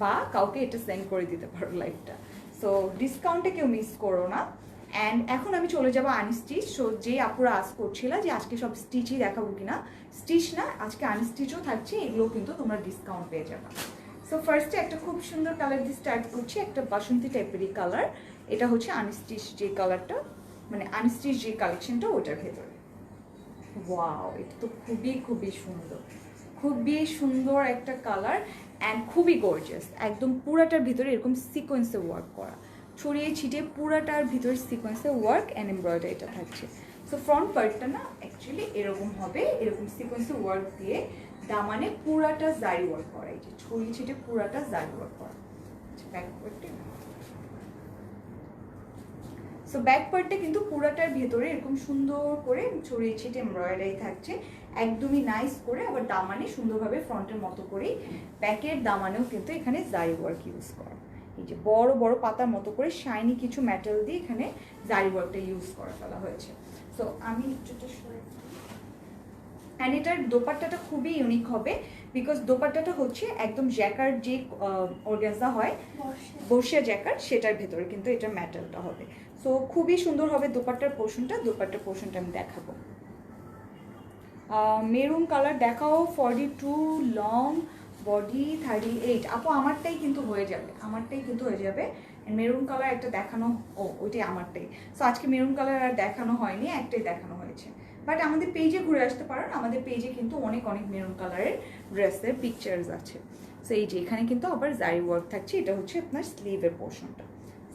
[SPEAKER 2] বা কাউকে এটা সেন্ড করে দিতে পারো লাইভটা। সো ডিসকাউন্টে কেউ মিস করো না। অ্যান্ড এখন আমি চলে যাবো আনস্টিচ। সো যে আপুরা আস করছিল যে আজকে সব স্টিচই দেখাবো কিনা, স্টিচ না, আজকে আনস্টিচও থাকছে, এগুলো কিন্তু তোমরা ডিসকাউন্ট পেয়ে যাবে। সো ফার্স্টে একটা খুব সুন্দর কালার দিয়ে স্টার্ট করছি, একটা বাসন্তী টাইপেরই কালার। এটা হচ্ছে আনস্টিচ যে কালারটা, মানে আনস্টিচ যে কালেকশনটা ওটার ভেতরে। ওয়াও, এটা তো খুবই খুবই সুন্দর, খুবই সুন্দর একটা কালার অ্যান্ড খুবই গর্জিয়াস। একদম পুরাটার ভিতরে এরকম সিকোয়েন্সে ওয়ার্ক করা, ছড়িয়ে ছিটিয়ে পুরাটার ভিতরে সিকোয়েন্সে ওয়ার্ক অ্যান্ড এমব্রয়ডারি এটা থাকছে। সো ফ্রন্ট পার্টটা না অ্যাকচুয়ালি এরকম হবে, এরকম সিকোয়েন্সে ওয়ার্ক দিয়ে দামানে পুরাটা জারি ওয়ার্ক করা, এই যে ছড়িয়ে ছিটিয়ে পুরাটা জারি ওয়ার্ক করা। ব্যাক পার্টে, সো ব্যাক পার্টটা কিন্তু পুরাটার ভেতরে এরকম সুন্দর করে ছড়িয়ে ছিটিয়ে এমব্রয়ডারি থাকছে, একদমই নাইস করে। আবার দামানে সুন্দরভাবে ফ্রন্টের মতো করেই ব্যাকের দামানেও কিন্তু এখানে জারি ওয়ার্ক ইউজ করা, এই যে বড় বড় পাতার মতো করে শাইনি কিছু মেটাল দিয়ে এখানে জারি ওয়ার্কটা ইউজ করে ফেলা হয়েছে। সো আমি অ্যান্ড এটার দোপাট্টাটা খুবই ইউনিক হবে, বিকজ দোপাট্টাটা হচ্ছে একদম জ্যাকার যে অর্গানজা হয়, বর্ষিয়া জ্যাকার, সেটার ভেতরে কিন্তু এটার ম্যাটেরিয়ালটা হবে। সো খুবই সুন্দর হবে দোপাট্টার পোর্শনটা। দোপাট্টার পোর্শনটা আমি দেখাবো, মেরুন কালার দেখাও। 42 লং, বডি 38। আপু আমারটাই কিন্তু হয়ে যাবে, আমারটাই কিন্তু হয়ে যাবে। মেরুন কালার একটা দেখানো, ও ওইটাই আমারটাই। সো আজকে মেরুন কালার আর দেখানো হয়নি, একটাই দেখানো হয়েছে। বাট আমাদের পেজে ঘুরে আসতে পারেন, আমাদের পেজে কিন্তু অনেক অনেক মেরুন কালারের ড্রেসের পিকচার্স আছে। সো এই যে এখানে কিন্তু আবার জারি ওয়ার্ক থাকছে, এটা হচ্ছে আপনার স্লিভের পোর্শনটা,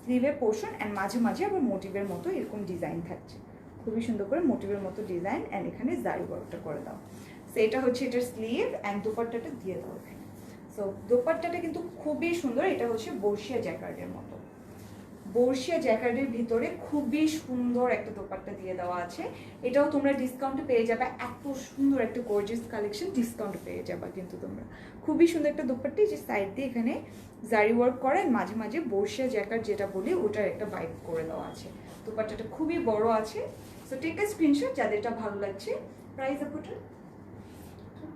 [SPEAKER 2] স্লিভের পোর্শন অ্যান্ড মাঝে মাঝে আবার মোটিভের মতো এরকম ডিজাইন থাকছে, খুবই সুন্দর করে মোটিভের মতো ডিজাইন অ্যান্ড এখানে জারি ওয়ার্কটা করে দাও। সো এটা হচ্ছে এটার স্লিভ অ্যান্ড দোপাট্টাটা দিয়ে দাও এখানে। সো দোপাট্টাটা কিন্তু খুবই সুন্দর, এটা হচ্ছে বর্ষিয়া জ্যাকার্ডের মতো, বর্ষিয়া জ্যাকার্ডের ভিতরে খুবই সুন্দর একটা দোপাট্টা দিয়ে দেওয়া আছে। এটাও তোমরা ডিসকাউন্টে পেয়ে যাবে, এত সুন্দর একটা গর্জিয়াস কালেকশন ডিসকাউন্টে পেয়ে যাবে কিন্তু তোমরা। খুবই সুন্দর একটা দোপাট্টা, যে সাইড দিয়ে এখানে জারি ওয়ার্ক করে, মাঝে মাঝে বর্ষিয়া জ্যাকার্ড যেটা বলি ওটার একটা বাইক করে দেওয়া আছে। দোপাট্টাটা খুবই বড় আছে। সো টেক আ স্ক্রিনশট যাদের এটা ভালো লাগছে। প্রাইস আপুটার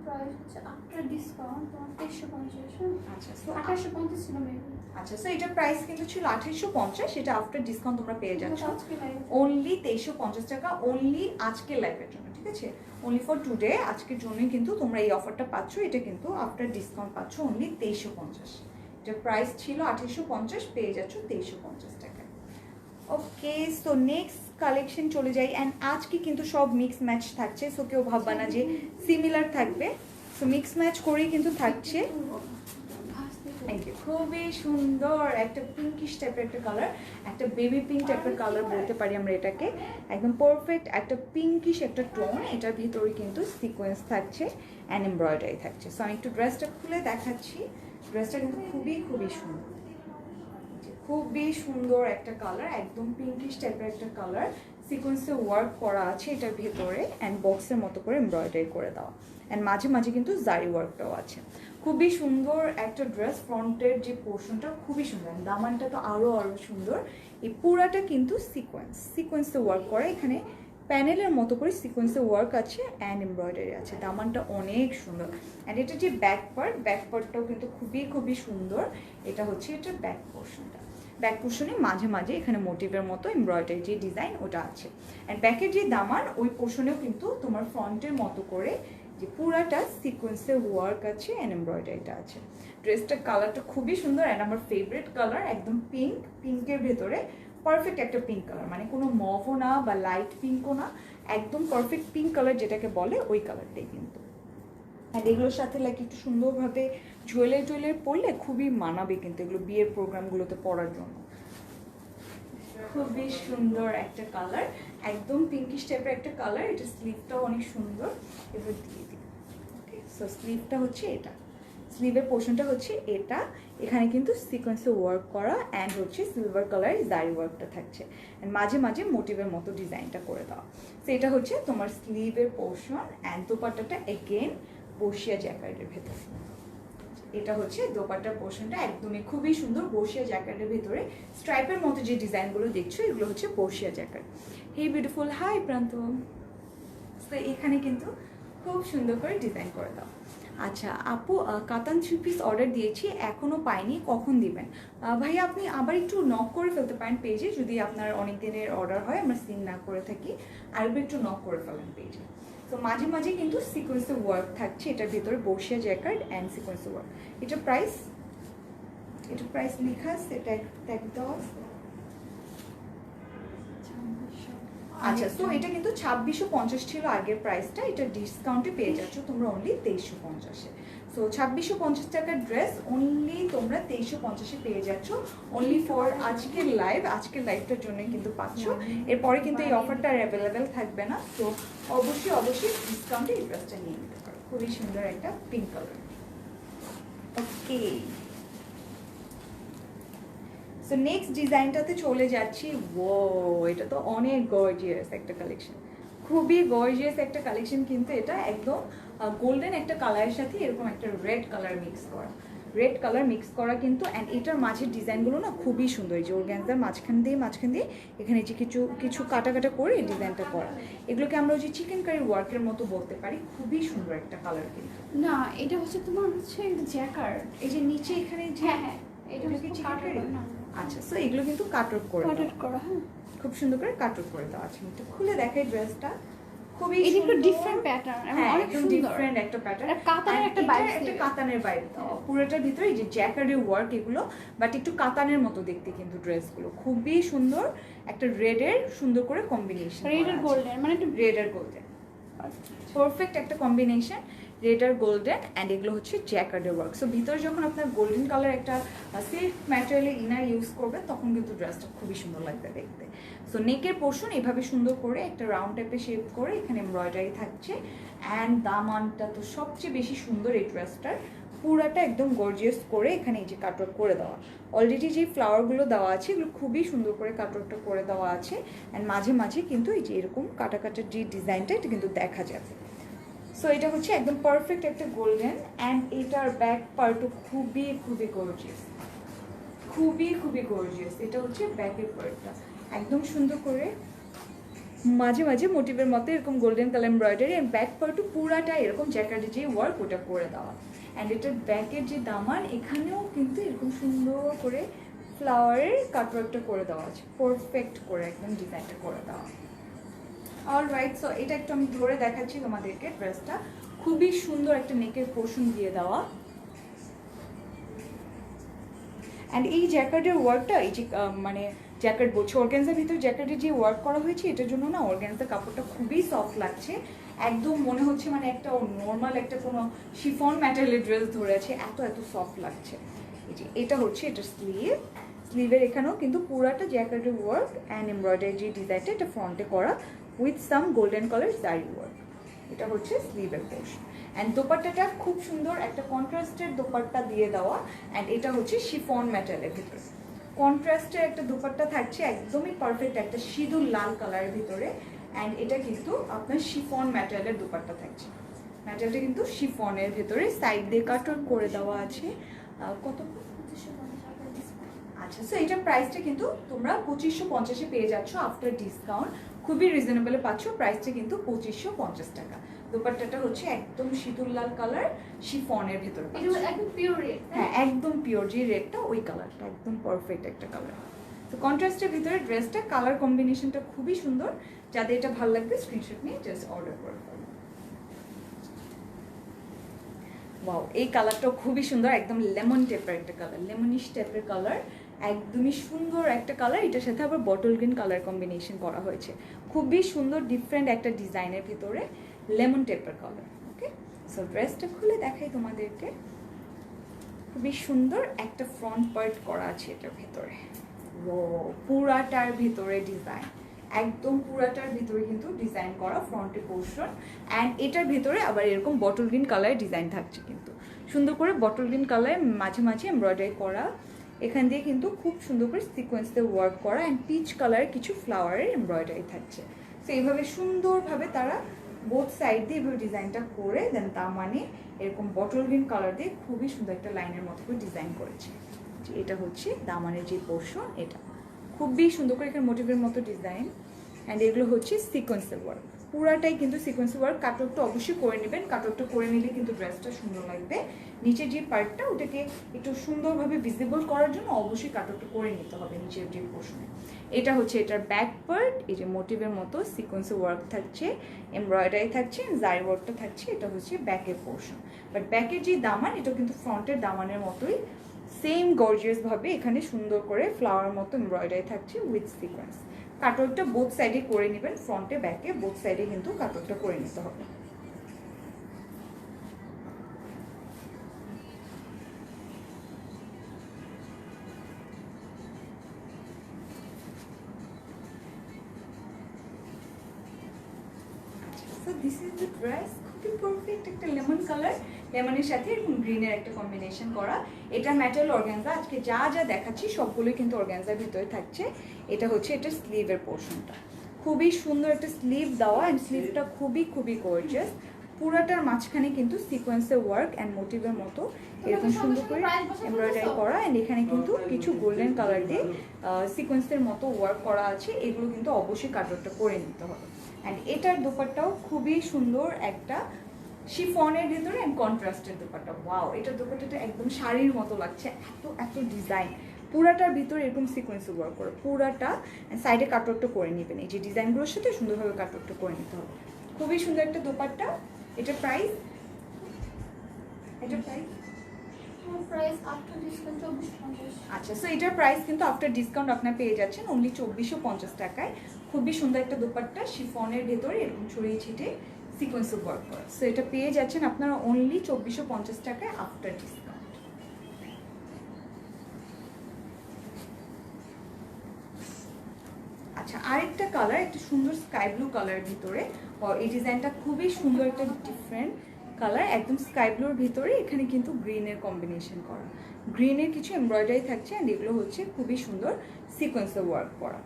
[SPEAKER 1] প্রাইস হচ্ছে আফটার ডিসকাউন্ট তোমার 2350।
[SPEAKER 2] আচ্ছা, সো
[SPEAKER 1] 2850 ছিল মেবি।
[SPEAKER 2] আচ্ছা, সো এটার প্রাইস কিন্তু ছিল 2850, সেটা আফটার ডিসকাউন্ট তোমরা পেয়ে যাচ্ছ
[SPEAKER 1] আজকে লাইভ
[SPEAKER 2] অনলি 2350 টাকা, অনলি আজকের লাইভের জন্য, ঠিক আছে? অনলি ফর টুডে, আজকের জন্যই কিন্তু তোমরা এই অফারটা পাচ্ছ। এটা কিন্তু আফটার ডিসকাউন্ট পাচ্ছ অনলি 2350। এটার প্রাইস ছিল 2850, পেয়ে যাচ্ছ 2350 টাকা। ওকে, সো নেক্সট কালেকশন চলে যাই। অ্যান্ড আজকে কিন্তু সব মিক্স ম্যাচ থাকছে, সো কেউ ভাববা না যে সিমিলার থাকবে। সো মিক্স ম্যাচ করেই কিন্তু থাকছে। খুবই সুন্দর একটা পিঙ্কিশ টাইপের একটা কালার, একটা বেবি পিঙ্ক টাইপের কালার বলতে পারি আমরা এটাকে। একদম পারফেক্ট একটা পিঙ্কিশ একটা টোন, এটার ভিতরে কিন্তু সিকোয়েন্স থাকছে অ্যান্ড এমব্রয়ডারি থাকছে। সো আমি একটু ড্রেসটা খুলে দেখাচ্ছি। ড্রেসটা কিন্তু খুবই খুবই সুন্দর, খুবই সুন্দর একটা কালার, একদম পিঙ্কিশ টাইপের একটা কালার, সিকোয়েন্সে ওয়ার্ক করা আছে এটার ভেতরে অ্যান্ড বক্সের মতো করে এমব্রয়ডারি করে দেওয়া, অ্যান্ড মাঝে মাঝে কিন্তু জারি ওয়ার্কটাও আছে। খুবই সুন্দর একটা ড্রেস। ফ্রন্টের যে পোর্শনটা খুবই সুন্দর, দামানটা তো আরও সুন্দর। এই পুরাটা কিন্তু সিকোয়েন্সে ওয়ার্ক করা, এখানে প্যানেলের মতো করে সিকোয়েন্সে ওয়ার্ক আছে অ্যান্ড এমব্রয়ডারি আছে। দামানটা অনেক সুন্দর। অ্যান্ড এটা যে ব্যাক পার্টটাও কিন্তু খুবই খুবই সুন্দর। এটা হচ্ছে এটার ব্যাক পোর্শনটা, ব্যাক পোর্শনে মাঝে মাঝে এখানে মোটিভের মতো এমব্রয়ডারি যে ডিজাইন ওটা আছে। অ্যান্ড ব্যাকের যে দামান ওই পোর্শনেও কিন্তু তোমার ফ্রন্টের মতো করে যে পুরাটা সিকোয়েন্সে ওয়ার্ক আছে অ্যান্ড এমব্রয়ডারিটা আছে। ড্রেসটার কালারটা খুবই সুন্দর অ্যান্ড আমার ফেভারিট কালার, একদম পিঙ্কের ভেতরে পারফেক্ট একটা পিঙ্ক কালার, মানে কোনো মভও না বা লাইট পিঙ্কও না, একদম পারফেক্ট পিঙ্ক কালার যেটাকে বলে ওই কালারটাই কিন্তু। অ্যান্ড এগুলোর সাথে লাইক একটু সুন্দরভাবে জুয়েলারি পরলে খুবই মানাবে কিন্তু এগুলো বিয়ের প্রোগ্রামগুলোতে পরার জন্য। খুবই সুন্দর একটা কালার, একদম পিঙ্কিশ টাইপের একটা কালার। এটা স্লিভটাও অনেক সুন্দর, এবার দিয়ে দিই। ওকে, সো স্লিভটা হচ্ছে এটা, স্লিভের পোর্শনটা হচ্ছে এটা। এখানে কিন্তু সিকোয়েন্সে ওয়ার্ক করা অ্যান্ড হচ্ছে সিলভার কালারের জারি ওয়ার্কটা থাকছে অ্যান্ড মাঝে মাঝে মোটিভের মতো ডিজাইনটা করে দেওয়া। সো এটা হচ্ছে তোমার স্লিভের পোর্শন অ্যান্ড দোপাট্টাটা এগেন বর্ষিয়া জ্যাকার্ডের ভেতরে। এটা হচ্ছে দোপাট্টার পোর্শনটা, একদমই খুবই সুন্দর বর্ষিয়া জ্যাকার্ডের ভেতরে স্ট্রাইপের মতো যে ডিজাইনগুলো দেখছো এগুলো হচ্ছে বর্ষিয়া জ্যাকার্ড। হে বিউটিফুল, হাই প্রান্ত। তো এখানে কিন্তু খুব সুন্দর করে ডিজাইন করে দাও। আচ্ছা আপু, কাতান 3 পিস অর্ডার দিয়েছি, এখনও পাইনি, কখন দিবেন? ভাইয়া আপনি আবার একটু নক করে ফেলতে পারেন পেজে, যদি আপনার অনেক দিনের অর্ডার হয়, আমরা সিন না করে থাকি, আরেকবার একটু নক করে ফেলেন পেজে। তো মাঝে মাঝে কিন্তু সিকোয়েন্সে ওয়ার্ক থাকছে এটার ভিতরে, বর্ষিয়া জ্যাকার্ড অ্যান্ড সিকোয়েন্সে ওয়ার্ক। এটার প্রাইস লেখা আছে, ট্যাগ দেওয়া আছে। আচ্ছা, তো এটা কিন্তু 2650 ছিল আগের প্রাইসটা, এটা ডিসকাউন্টে পেয়ে যাচ্ছ তোমরা অনলি 2350-এ। সো 2650 টাকার ড্রেস অনলি তোমরা 2350-এ পেয়ে যাচ্ছ, অনলি ফর আজকের লাইভটার জন্য কিন্তু পাচ্ছ। এরপরে কিন্তু এই অফারটা আর অ্যাভেলেবেল থাকবে না। তো অবশ্যই ডিসকাউন্টে এই ড্রেসটা নিয়ে নিতে পারো। খুবই সুন্দর একটা পিঙ্ক কালার। ওকে, সো নেক্সট ডিজাইনটাতে চলে যাচ্ছি। ও, এটা তো অনেক গর্জিয়াস একটা কালেকশন, খুবই গর্জিয়াস একটা কালেকশন। কিন্তু এটা একদম গোল্ডেন একটা কালারের সাথে এরকম একটা রেড কালার মিক্স করা কিন্তু। অ্যান্ড এটার মাঝের ডিজাইনগুলো না খুবই সুন্দর। এই যে অর্গানজার মাঝখান দিয়ে এখানে যে কিছু কাটা করে এই ডিজাইনটা করা, এগুলোকে আমরা ওই যে চিকেন কারি ওয়ার্কের মতো বলতে পারি। খুবই সুন্দর একটা কালার কিন্তু।
[SPEAKER 1] না, এটা হচ্ছে তোমার হচ্ছে জ্যাকার্ড।
[SPEAKER 2] এই যে নিচে এখানে যে
[SPEAKER 1] হ্যাঁ, এটা হচ্ছে
[SPEAKER 2] চিকেন কারি।
[SPEAKER 1] না।
[SPEAKER 2] আচ্ছা, সো এগুলো কিন্তু কাটওয়ার্ক করে
[SPEAKER 1] করা, হ্যাঁ,
[SPEAKER 2] খুব সুন্দর করে কাটওয়ার্ক করে দেওয়া আছে। একটু খুলে দেখাই ড্রেসটা, খুবই
[SPEAKER 1] এটা একটু
[SPEAKER 2] সুন্দর।
[SPEAKER 1] ডিফারেন্ট প্যাটার্ন এবং
[SPEAKER 2] হ্যাঁ,
[SPEAKER 1] অনেক
[SPEAKER 2] একদম
[SPEAKER 1] সুন্দর।
[SPEAKER 2] ডিফারেন্ট একটা প্যাটার্ন,
[SPEAKER 1] এটা কাতানের একটা ভাইব,
[SPEAKER 2] একটা কাতানের ভাইব দাও পুরোটার ভিতরে। এই যে জ্যাকার্ডের ওয়ার্ক এগুলো, বাট একটু কাতানের মতো দেখতে কিন্তু ড্রেসগুলো খুবই সুন্দর। একটা রেডের সুন্দর করে কম্বিনেশন,
[SPEAKER 1] রেড আর গোল্ডেন, মানে একটু
[SPEAKER 2] রেড আর গোল্ডেন, পারফেক্ট একটা কম্বিনেশন, রেড আর গোল্ডেন। অ্যান্ড এগুলো হচ্ছে জ্যাকার্ডের ওয়ার্ক। সো ভিতরে যখন আপনার গোল্ডেন কালার একটা সিল্ক ম্যাটেরিয়ালের ইনার ইউজ করবেন তখন কিন্তু ড্রেসটা খুবই সুন্দর লাগবে দেখতে। সো নেকের পোর্শন এভাবে সুন্দর করে একটা রাউন্ড টাইপের শেপ করে এখানে এমব্রয়ডারি থাকছে। অ্যান্ড দামানটা তো সবচেয়ে বেশি সুন্দর এই ড্রেসটার, পুরাটা একদম গর্জিয়াস করে এখানে এই যে কাটওয়ার্ক করে দেওয়া। অলরেডি যে ফ্লাওয়ারগুলো দেওয়া আছে এগুলো খুবই সুন্দর করে কাটওয়ার্কটা করে দেওয়া আছে। অ্যান্ড মাঝে কিন্তু এই যে এরকম কাটার যে ডিজাইনটা এটা কিন্তু দেখা যাবে। সো এটা হচ্ছে একদম পারফেক্ট একটা গোল্ডেন। অ্যান্ড এটার ব্যাক পার্টও খুবই গর্জিয়াস। এটা হচ্ছে ব্যাকের পার্টটা একদম সুন্দর করে মাঝে মোটিভের মতো এরকম golden colour embroidery. And back পার্টও পুরাটা এরকম জ্যাকার্ডের যে ওয়ার্ক ওটা করে দেওয়া। অ্যান্ড এটার ব্যাকের যে দামান এখানেও কিন্তু এরকম সুন্দর করে ফ্লাওয়ারের কাটওয়ার্কটা করে দেওয়া আছে, পারফেক্ট করে একদম ডিজাইনটা করে দেওয়া। অলরাইট, সো এটা একটু আমি ধরে দেখাচ্ছি তোমাদেরকে। ড্রেসটা খুবই সুন্দর একটা নেকের পোর্শন দিয়ে দেওয়া। অ্যান্ড এই জ্যাকেটের ওয়ার্কটা, এই যে মানে জ্যাকেট বলছি, অর্গানজার ভিতরে জ্যাকেটের যে ওয়ার্ক করা হয়েছে এটার জন্য না অর্গানজার কাপড়টা খুবই সফট লাগছে। একদম মনে হচ্ছে মানে একটা নর্মাল একটা কোনো শিফন ম্যাটেরিয়ালের ড্রেস ধরে আছে, এত সফট লাগছে। এই যে এটা হচ্ছে এটার স্লিভের এখানেও কিন্তু পুরাটা জ্যাকেটের ওয়ার্ক অ্যান্ড এমব্রয়ডারি যে ডিজাইনটা এটা ফ্রন্টে করা উইথ সাম গোল্ডেন কালার জারি ওয়ার্ক। এটা হচ্ছে স্লিভের পোর্শন। অ্যান্ড দোপাট্টাটা খুব সুন্দর একটা কন্ট্রাস্টের দোপাট্টা দিয়ে দেওয়া। অ্যান্ড এটা হচ্ছে শিফন ম্যাটেরিয়ালের ভিতরে কন্ট্রাস্টের একটা দোপাট্টা থাকছে, একদমই পারফেক্ট একটা সিঁদুর লাল কালারের ভিতরে। অ্যান্ড এটা কিন্তু আপনার শিফন ম্যাটেরিয়ালের দোপাট্টা থাকছে। ম্যাটেরিয়ালটা কিন্তু শিফনের ভেতরে সাইড দিয়ে কাটওয়ার্ক করে দেওয়া আছে। কত? আচ্ছা, সো এটার প্রাইসটা কিন্তু তোমরা 2550-এ পেয়ে যাচ্ছ আফটার ডিসকাউন্ট। খুবই রিজনেবলে পাচ্ছ, প্রাইসটা কিন্তু 2550 টাকা। দোপাট্টাটা হচ্ছে একদম সিঁদুর লাল কালার শিফনের ভেতরে,
[SPEAKER 1] একদম পিওর রেড।
[SPEAKER 2] হ্যাঁ, একদম পিওর যে রেডটা ওই কালারটা একদম পারফেক্ট একটা কালার। তো কন্ট্রাস্টের ভিতরে ড্রেসটা কালার কম্বিনেশনটা খুবই সুন্দর। যাদের এটা ভালো লাগবে স্ক্রিনশট নিয়ে জাস্ট অর্ডার করে ফেলো। ওয়াও, এই কালারটাও খুবই সুন্দর, একদম লেমন টাইপের একটা কালার, লেমনিশ টাইপের কালার, একদমই সুন্দর একটা কালার। এটার সাথে আবার বটল গ্রিন কালার কম্বিনেশন করা হয়েছে, খুবই সুন্দর ডিফারেন্ট একটা ডিজাইনের ভিতরে লেমন টাইপের কালার। ওকে, সো ড্রেসটা খুলে দেখাই তোমাদেরকে। খুবই সুন্দর একটা ফ্রন্ট পার্ট করা আছে এটার ভিতরে। ও, পুরাটার ভিতরে ডিজাইন, একদম পুরাটার ভিতরে কিন্তু ডিজাইন করা ফ্রন্টের পোর্শন। অ্যান্ড এটার ভিতরে আবার এরকম বটল গ্রিন কালারের ডিজাইন থাকছে, কিন্তু সুন্দর করে বটল গ্রিন কালার মাঝে এমব্রয়ডারি করা। এখান দিয়ে কিন্তু খুব সুন্দর করে সিকোয়েন্সে ওয়ার্ক করা। অ্যান্ড পিচ কালারের কিছু ফ্লাওয়ারের এমব্রয়ডারি থাকছে। তো এইভাবে সুন্দরভাবে তারা বোথ সাইড দিয়ে এভাবে ডিজাইনটা করে দেন, তার মানে এরকম বটল গ্রিন কালার দিয়ে খুবই সুন্দর একটা লাইনের মতো করে ডিজাইন করেছে। এটা হচ্ছে দামানের যে পোর্শন, এটা খুবই সুন্দর করে এখানে মোটিভের মতো ডিজাইন। অ্যান্ড এগুলো হচ্ছে সিকোয়েন্সের ওয়ার্ক, পুরাটাই কিন্তু সিকোয়েন্সের ওয়ার্ক। কাটওয়ার্কটা অবশ্যই করে নেবেন, কাটওয়ার্কটা করে নিলে কিন্তু ড্রেসটা সুন্দর লাগবে। নিচের যে পার্টটা ওটাকে একটু সুন্দরভাবে ভিজিবল করার জন্য অবশ্যই কাটওয়ার্কটা করে নিতে হবে নিচের যে পোর্শনে। এটা হচ্ছে এটার ব্যাক পার্ট, এই যে মোটিভের মতো সিকোয়েন্সের ওয়ার্ক থাকছে, এমব্রয়ডারি থাকছে, জারি ওয়ার্কটা থাকছে। এটা হচ্ছে ব্যাকের পোর্শন। বাট ব্যাকের যে দামান এটা কিন্তু ফ্রন্টের দামানের মতোই সেম গর্জিয়াসভাবে এখানে সুন্দর করে ফ্লাওয়ার মতো এমব্রয়ডারি থাকছে উইথ সিকোয়েন্স। কাটওয়ার্কটা বোথ সাইডে করে নেবেন, ফ্রন্টে ব্যাকে বোথ সাইডে কিন্তু কাটওয়ার্কটা করে নিতে হবে। So this is the dress, খুবই পারফেক্ট একটা লেমন কালার, লেমনের সাথে এরকম গ্রিনের একটা কম্বিনেশন করা। এটা ম্যাটেরিয়াল অর্গানজা, আজকে যা যা দেখাচ্ছি সবগুলোই কিন্তু অর্গানজার ভিতরে থাকছে। এটা হচ্ছে এটা স্লিভের পোর্শনটা, খুবই সুন্দর একটা স্লিভ দেওয়া, অ্যান্ড স্লিভটা খুবই খুবই গর্জিয়াস। পুরাটার মাঝখানে কিন্তু সিকোয়েন্সের ওয়ার্ক অ্যান্ড মোটিভের মতো এরকম সুন্দর করে এমব্রয়ডারি করা, অ্যান্ড এখানে কিন্তু কিছু গোল্ডেন কালার দিয়ে সিকোয়েন্সের মতো ওয়ার্ক করা আছে। এগুলো কিন্তু অবশ্যই কাটওয়ার্কটা করে নিতে হবে। অ্যান্ড এটার দোপাট্টাও খুবই সুন্দর, একটা শিফনের ভিতরে অ্যান্ড কন্ট্রাস্টের দোপাট্টা। ওয়াও, এটার দোপাট্টাটা একদম শাড়ির মতো লাগছে, এত এত ডিজাইন। পুরাটার ভিতরে এরকম সিকোয়েন্স ওয়ার্ক করে, পুরাটা সাইডে কাটওয়ার্কটা করে নেবেন। এই যে ডিজাইনগুলোর সাথে সুন্দরভাবে কাটওয়ার্কটা করে নিতে হবে। খুবই সুন্দর একটা দোপাট্টা। এটা প্রাইস, আচ্ছা, সো এটার প্রাইস কিন্তু আফটার ডিসকাউন্ট আপনার পেয়ে যাচ্ছেন অনলি 2450 টাকায়। খুবই সুন্দর একটা দোপাট্টা, শিফনের ভেতরে এরকম ছড়িয়ে ছিটে সিকোয়েন্স ওয়ার্ক করা। সো এটা পেয়ে যাচ্ছেন আপনারা অনলি 2450 টাকায় আফটার ডিসকাউন্ট। আচ্ছা, আরেকটা কালার, একটা সুন্দর স্কাই ব্লু কালারের ভিতরে। এই ডিজাইনটা খুবই সুন্দর, একটা ডিফারেন্ট কালার, একদম স্কাই ব্লুর ভিতরে এখানে কিন্তু গ্রিনের কম্বিনেশন করা, গ্রিনের কিছু এমব্রয়ডারি থাকছে, অ্যান্ড এগুলো হচ্ছে খুবই সুন্দর সিকোয়েন্সে ওয়ার্ক করা।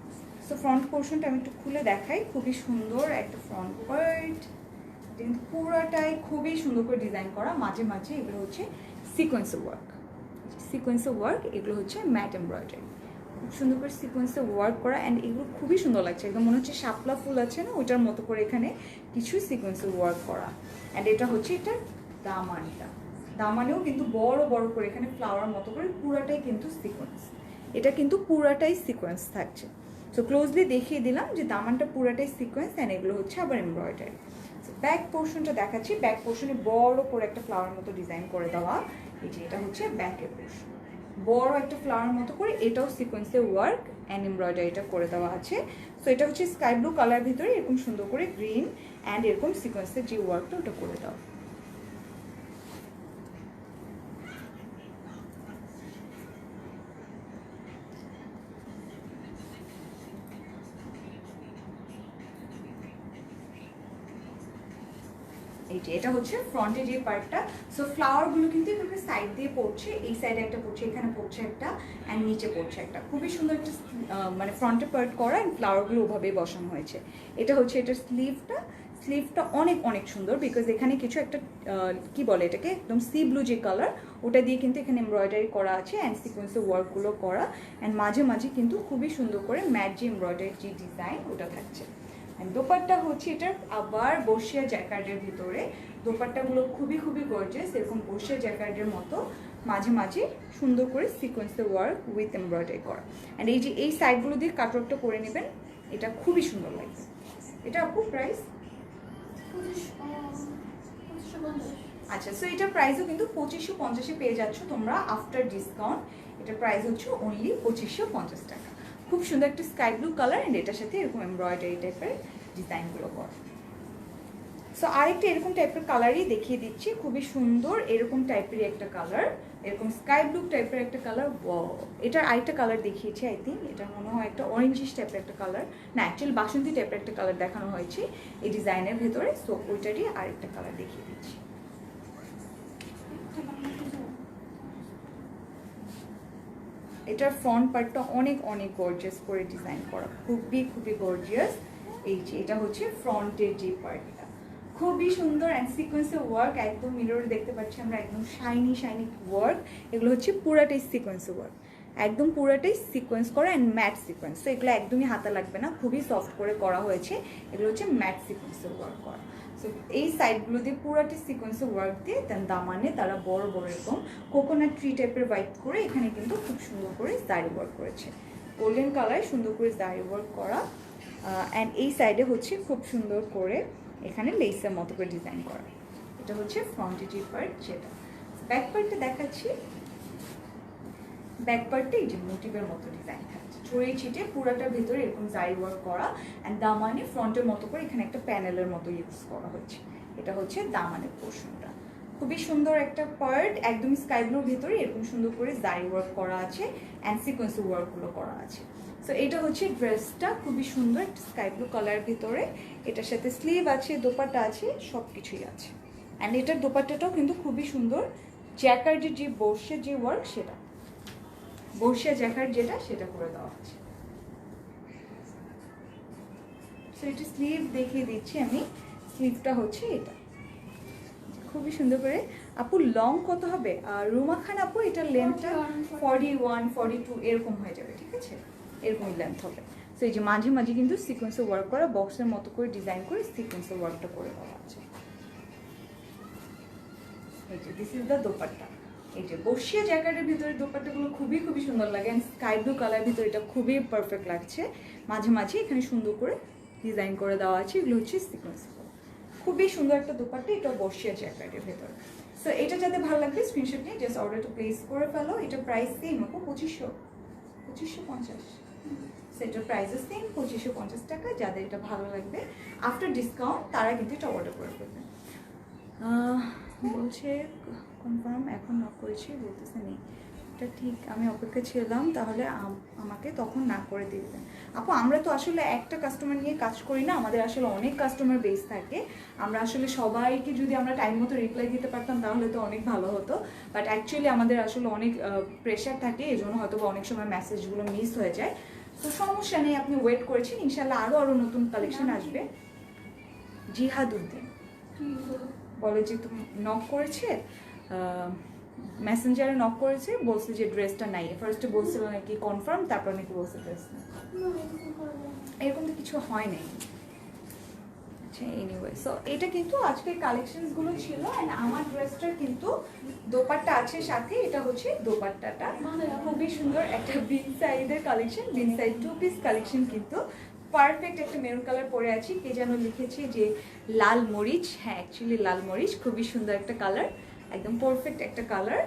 [SPEAKER 2] সো ফ্রন্ট পোর্শনটা আমি একটু খুলে দেখাই, খুবই সুন্দর একটা ফ্রন্ট পার্ট, কিন্তু পুরাটাই খুবই সুন্দর করে ডিজাইন করা, মাঝে মাঝে এগুলো হচ্ছে সিকোয়েন্সে ওয়ার্ক, সিকোয়েন্সে ওয়ার্ক, এগুলো হচ্ছে ম্যাট এমব্রয়ডারি, খুব সুন্দর করে সিকোয়েন্সে ওয়ার্ক করা, অ্যান্ড এগুলো খুবই সুন্দর লাগছে, একদম মনে হচ্ছে শাপলা ফুল আছে না, ওইটার মতো করে এখানে কিছু সিকোয়েন্সে ওয়ার্ক করা। অ্যান্ড এটা হচ্ছে এটার দামানটা, দামানেও কিন্তু বড় বড় করে এখানে ফ্লাওয়ার মতো করে পুরাটাই কিন্তু সিকোয়েন্স, এটা কিন্তু পুরাটাই সিকোয়েন্স থাকছে। সো ক্লোজলি দেখিয়ে দিলাম যে দামানটা পুরাটাই সিকোয়েন্স, অ্যান্ড এগুলো হচ্ছে আবার এমব্রয়ডারি। ব্যাক পোর্শনটা দেখাচ্ছি, ব্যাক পোর্শনে বড় করে একটা ফ্লাওয়ার মতো ডিজাইন করে দেওয়া, এই যে এটা হচ্ছে ব্যাকের পোর্শন, বড় একটা ফ্লাওয়ার মতো করে, এটাও সিকোয়েন্সে ওয়ার্ক অ্যান্ড এমব্রয়ডারিটা করে দেওয়া আছে। সো এটা হচ্ছে স্কাই ব্লু কালার ভিতরে এরকম সুন্দর করে গ্রিন অ্যান্ড এরকম সিকোয়েন্সের যে ওয়ার্কটা ওটা করে দেওয়া। এই যে এটা হচ্ছে ফ্রন্টে যে পার্টটা। সো ফ্লাওয়ারগুলো কিন্তু এভাবে সাইড দিয়ে পড়ছে, এই সাইডে একটা পড়ছে, এখানে পড়ছে একটা, অ্যান্ড নিচে পড়ছে একটা, খুবই সুন্দর একটা মানে ফ্রন্টে পার্ট করা, অ্যান্ড ফ্লাওয়ারগুলো ওভাবেই বসানো হয়েছে। এটা হচ্ছে এটার স্লিভটা, স্লিভটা অনেক অনেক সুন্দর, বিকজ এখানে কিছু একটা কি বলে এটাকে, একদম সি ব্লু যে কালার ওটা দিয়ে কিন্তু এখানে এমব্রয়ডারি করা আছে, অ্যান্ড সিকোয়েন্সের ওয়ার্কগুলো করা, অ্যান্ড মাঝে মাঝে কিন্তু খুবই সুন্দর করে ম্যাট যে এমব্রয়ডারি যে ডিজাইন ওটা থাকছে। দোপাট্টা হচ্ছে এটার আবার বর্ষিয়া জ্যাকার্ডের ভিতরে, দোপাট্টাগুলো খুবই খুবই গর্জিয়াস, এরকম বর্ষিয়া জ্যাকার্ডের মতো মাঝে মাঝে সুন্দর করে সিকোয়েন্সের ওয়ার্ক উইথ এমব্রয়ডারি করা, অ্যান্ড এই যে এই সাইডগুলো দিয়ে কাটওয়ার্কটা করে নেবেন, এটা খুবই সুন্দর লাগবে। এটা আপু প্রাইস, আচ্ছা, সো এটার প্রাইসও কিন্তু 2550 পেয়ে যাচ্ছ তোমরা আফটার ডিসকাউন্ট। এটার প্রাইস হচ্ছে অনলি 2550 টাকা। খুব সুন্দর একটা স্কাই ব্লু কালার, অ্যান্ড এটার সাথে এরকম এমব্রয়ডারি টাইপের ডিজাইনগুলো করা। সো আরেকটা এরকম টাইপের কালারই দেখিয়ে দিচ্ছি, খুবই সুন্দর এরকম টাইপের একটা কালার, এরকম স্কাই ব্লু টাইপের একটা কালার। ওয়াও, এটার আরেকটা কালার দেখিয়েছি, আই থিঙ্ক এটা মনে হয় একটা অরেঞ্জিশ টাইপের একটা কালার, না অ্যাকচুয়ালি বাসন্তী টাইপের একটা কালার দেখানো হয়েছে এই ডিজাইনের ভেতরে। সো ওইটারই আরেকটা কালার দেখিয়ে দিচ্ছি। এটার ফ্রন্ট পার্টটা অনেক অনেক গর্জিয়াস করে ডিজাইন করা, খুবই খুবই গর্জিয়াস। এই যে এটা হচ্ছে ফ্রন্টের যে পার্টটা, খুবই সুন্দর, অ্যান্ড সিকোয়েন্সের ওয়ার্ক একদম মিররে দেখতে পাচ্ছি আমরা, একদম শাইনি শাইনি ওয়ার্ক। এগুলো হচ্ছে পুরাটাই সিকোয়েন্সের ওয়ার্ক, একদম পুরাটাই সিকোয়েন্স করা অ্যান্ড ম্যাট সিকোয়েন্স। তো এগুলো একদমই হাতা লাগবে না, খুবই সফট করে করা হয়েছে। এগুলো হচ্ছে ম্যাট সিকোয়েন্সের ওয়ার্ক করা। সো এই সাইডগুলো দিয়ে পুরাটি সিকোয়েন্সের ওয়ার্ক দিয়ে দেন দামানে তারা বড় বড় এরকম কোকোনাট ট্রি টাইপের ওয়াইপ করে এখানে কিন্তু খুব সুন্দর করে জারি ওয়ার্ক করেছে, গোল্ডেন কালার সুন্দর করে জারি ওয়ার্ক করা। অ্যান্ড এই সাইডে হচ্ছে খুব সুন্দর করে এখানে লেসের মতো করে ডিজাইন করা। এটা হচ্ছে ফ্রন্টে যে পার্ট, যেটা ব্যাক পার্টটা দেখাচ্ছি। ব্যাক পার্টে এই যে মোটিভের মতো ডিজাইন থাকছে, ছড়িয়ে ছিটিয়ে পুরাটার ভিতরে এরকম জারি ওয়ার্ক করা, অ্যান্ড দামানে ফ্রন্টের মতো করে এখানে একটা প্যানেলের মতো ইউজ করা হয়েছে। এটা হচ্ছে দামানের পোর্শনটা, খুবই সুন্দর একটা পার্ট, একদম স্কাই ব্লুর ভিতরে এরকম সুন্দর করে জারি ওয়ার্ক করা আছে অ্যান্ড সিকোয়েন্স ওয়ার্কগুলো করা আছে। সো এটা হচ্ছে ড্রেসটা, খুবই সুন্দর একটা স্কাই ব্লু কালার ভিতরে, এটার সাথে স্লিভ আছে, দোপাট্টা আছে, সব কিছুই আছে। অ্যান্ড এটার দোপাট্টাটাও কিন্তু খুবই সুন্দর, জ্যাকার্ডের যে বর্ষের যে ওয়ার্ক সেটা, বর্ষিয়া জ্যাকার্ড যেটা সেটা করে দেওয়া আছে। সো এটা স্লিভ দেখিয়ে দিচ্ছি আমি, স্লিভটা হচ্ছে এটা, খুবই সুন্দর করে। আপু লং কত হবে? রুমা খান আপু এটার লেন্থটা 41 42 এরকম হয়ে যাবে, ঠিক আছে, এরকমই লেন্থ হবে। সো এই যে মাঝে মাঝে কিন্তু সিকোয়েন্সে ওয়ার্ক করা, বক্সের মতো করে ডিজাইন করে সিকোয়েন্সে ওয়ার্কটা করে দেওয়া আছে। এই যে দিস ইজ দ্য দোপাট্টা, এই যে বর্ষিয়া জ্যাকেটের ভিতরে দোপাট্টাগুলো খুবই খুবই সুন্দর লাগে, অ্যান্ড স্কাই ব্লু কালার ভিতরে এটা খুবই পারফেক্ট লাগছে। মাঝে মাঝে এখানে সুন্দর করে ডিজাইন করে দেওয়া আছে, এগুলো হচ্ছে সিকোয়েন্স, খুবই সুন্দর একটা দোপাট্টা, এটা বর্ষিয়া জ্যাকেটের ভেতরে। সো এটা যাতে ভালো লাগবে স্ক্রিনশট নিয়ে জাস্ট অর্ডারটা প্লেস করে ফেলো। এটা প্রাইস সেম আপু 2550, সেটার প্রাইসও সেম 2550 টাকা। যাদের এটা ভালো লাগবে আফটার ডিসকাউন্ট তারা কিন্তু এটা অর্ডার করে ফেলবেন। বলছে কনফার্ম এখন নক করেছি, বলতেছে নেই, এটা ঠিক আমি অপেক্ষা ছিলাম, তাহলে আমাকে তখন না করে দিয়ে দেবেন। আপু আমরা তো আসলে একটা কাস্টমার নিয়ে কাজ করি না, আমাদের আসলে অনেক কাস্টমার বেস থাকে, আমরা আসলে সবাইকে যদি আমরা টাইম মতো রিপ্লাই দিতে পারতাম তাহলে তো অনেক ভালো হতো, বাট অ্যাকচুয়ালি আমাদের আসলে অনেক প্রেশার থাকে, এই জন্য হয়তো বা অনেক সময় মেসেজগুলো মিস হয়ে যায়। তো সমস্যা নেই, আপনি ওয়েট করেছেন, ইনশাল্লাহ আরও নতুন কালেকশন আসবে। জিহাদ উদ্দিন বলে যে তুমি নক করেছে, মেসেঞ্জারে নক করেছে, বলছে যে ড্রেসটা নাই, ফার্স্টে বলছিল নাকি কনফার্ম, তারপর নাকি বলছে ড্রেস না, এরকম তো কিছু হয় নাই। আচ্ছা এনিওয়ে, সো এটা কিন্তু আজকের কালেকশনসগুলো ছিল, অ্যান্ড আমার ড্রেসটার কিন্তু দোপাট্টা আছে সাথে, এটা হচ্ছে দোপাট্টাটা খুবই সুন্দর একটা বিন সাইডের কালেকশন, বিন সাইড 2 পিস কালেকশন, কিন্তু পারফেক্ট একটা মেরুন কালার পরে আছি, কে যেন লিখেছে যে লাল মরিচ, হ্যাঁ অ্যাকচুয়ালি লাল মরিচ, খুবই সুন্দর একটা কালার, একদম পারফেক্ট একটা কালার,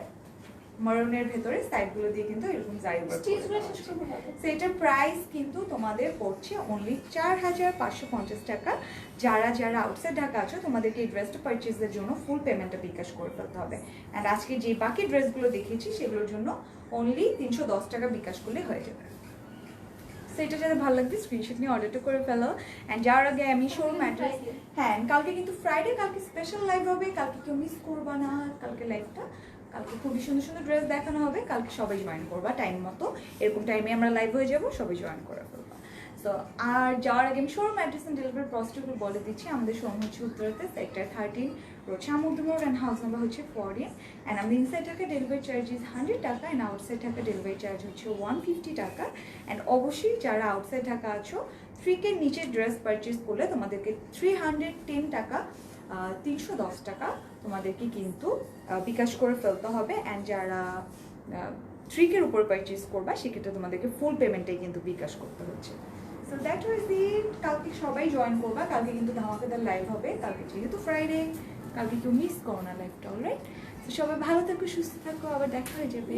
[SPEAKER 2] মারুনের ভেতরে সাইডগুলো দিয়ে কিন্তু এরকম জারি ওয়ার্ক করা আছে। সেটার প্রাইস কিন্তু তোমাদের পড়ছে অনলি 4550 টাকা। যারা যারা আউটসাইড ঢাকা আছো তোমাদেরকে এই ড্রেসটা পারচেজের জন্য ফুল পেমেন্টটা বিকাশ করে ফেলতে হবে, অ্যান্ড আজকে যে বাকি ড্রেসগুলো দেখিয়েছি সেগুলোর জন্য অনলি 310 টাকা বিকাশ করলে হয়ে যাবে। সেটা যাতে ভালো লাগবে স্ক্রিনশট নিয়ে অর্ডারটা করে ফেলো। অ্যান্ড যাওয়ার আগে আমি শোরুম অ্যাড্রেস, হ্যাঁ কালকে কিন্তু ফ্রাইডে, কালকে স্পেশাল লাইভ হবে, কালকে কেউ মিস করবা না কালকে লাইভটা, কালকে খুবই সুন্দর সুন্দর ড্রেস দেখানো হবে, কালকে সবাই জয়েন করবা টাইম মতো, এরকম টাইমে আমরা লাইভ হয়ে যাব, সবাই জয়েন করে ফেলবা। সো আর যাওয়ার আগে আমি শোরুম অ্যাড্রেস অ্যান্ড ডেলিভারি প্রসেসগুলো বলে দিচ্ছি। আমাদের শোরুম হচ্ছে উত্তরাতে, সেক্টর 13, রোড শামুদ্র রোড, অ্যান্ড হাউস নাম্বার হচ্ছে 14, অ্যান্ড আমাদের ইনসাইড টাকা ডেলিভারি চার্জ ইজ 100 টাকা, অ্যান্ড আউটসাইড টাকা ডেলিভারি চার্জ হচ্ছে 150 টাকা। অ্যান্ড অবশ্যই যারা আউটসাইড ঢাকা আছো 3K নিচে ড্রেস পারচেস করলে তোমাদেরকে 310 টাকা 310 টাকা তোমাদেরকে কিন্তু বিকাশ করে ফেলতে হবে, অ্যান্ড যারা 3K উপর পারচেস করবা সেক্ষেত্রে তোমাদেরকে ফুল পেমেন্টেই কিন্তু বিকাশ করতে হচ্ছে। সো দ্যাট ওয়াজ ইট। কালকে সবাই জয়েন করবা, কালকে কিন্তু ধামাকাদার লাইভ হবে, কালকে যেহেতু ফ্রাইডে, কালকে কেউ মিস করো না লাইভটা, অলরাইট? তো সবাই ভালো থাকো, সুস্থ থাকো, আবার দেখা হয়ে যাবে।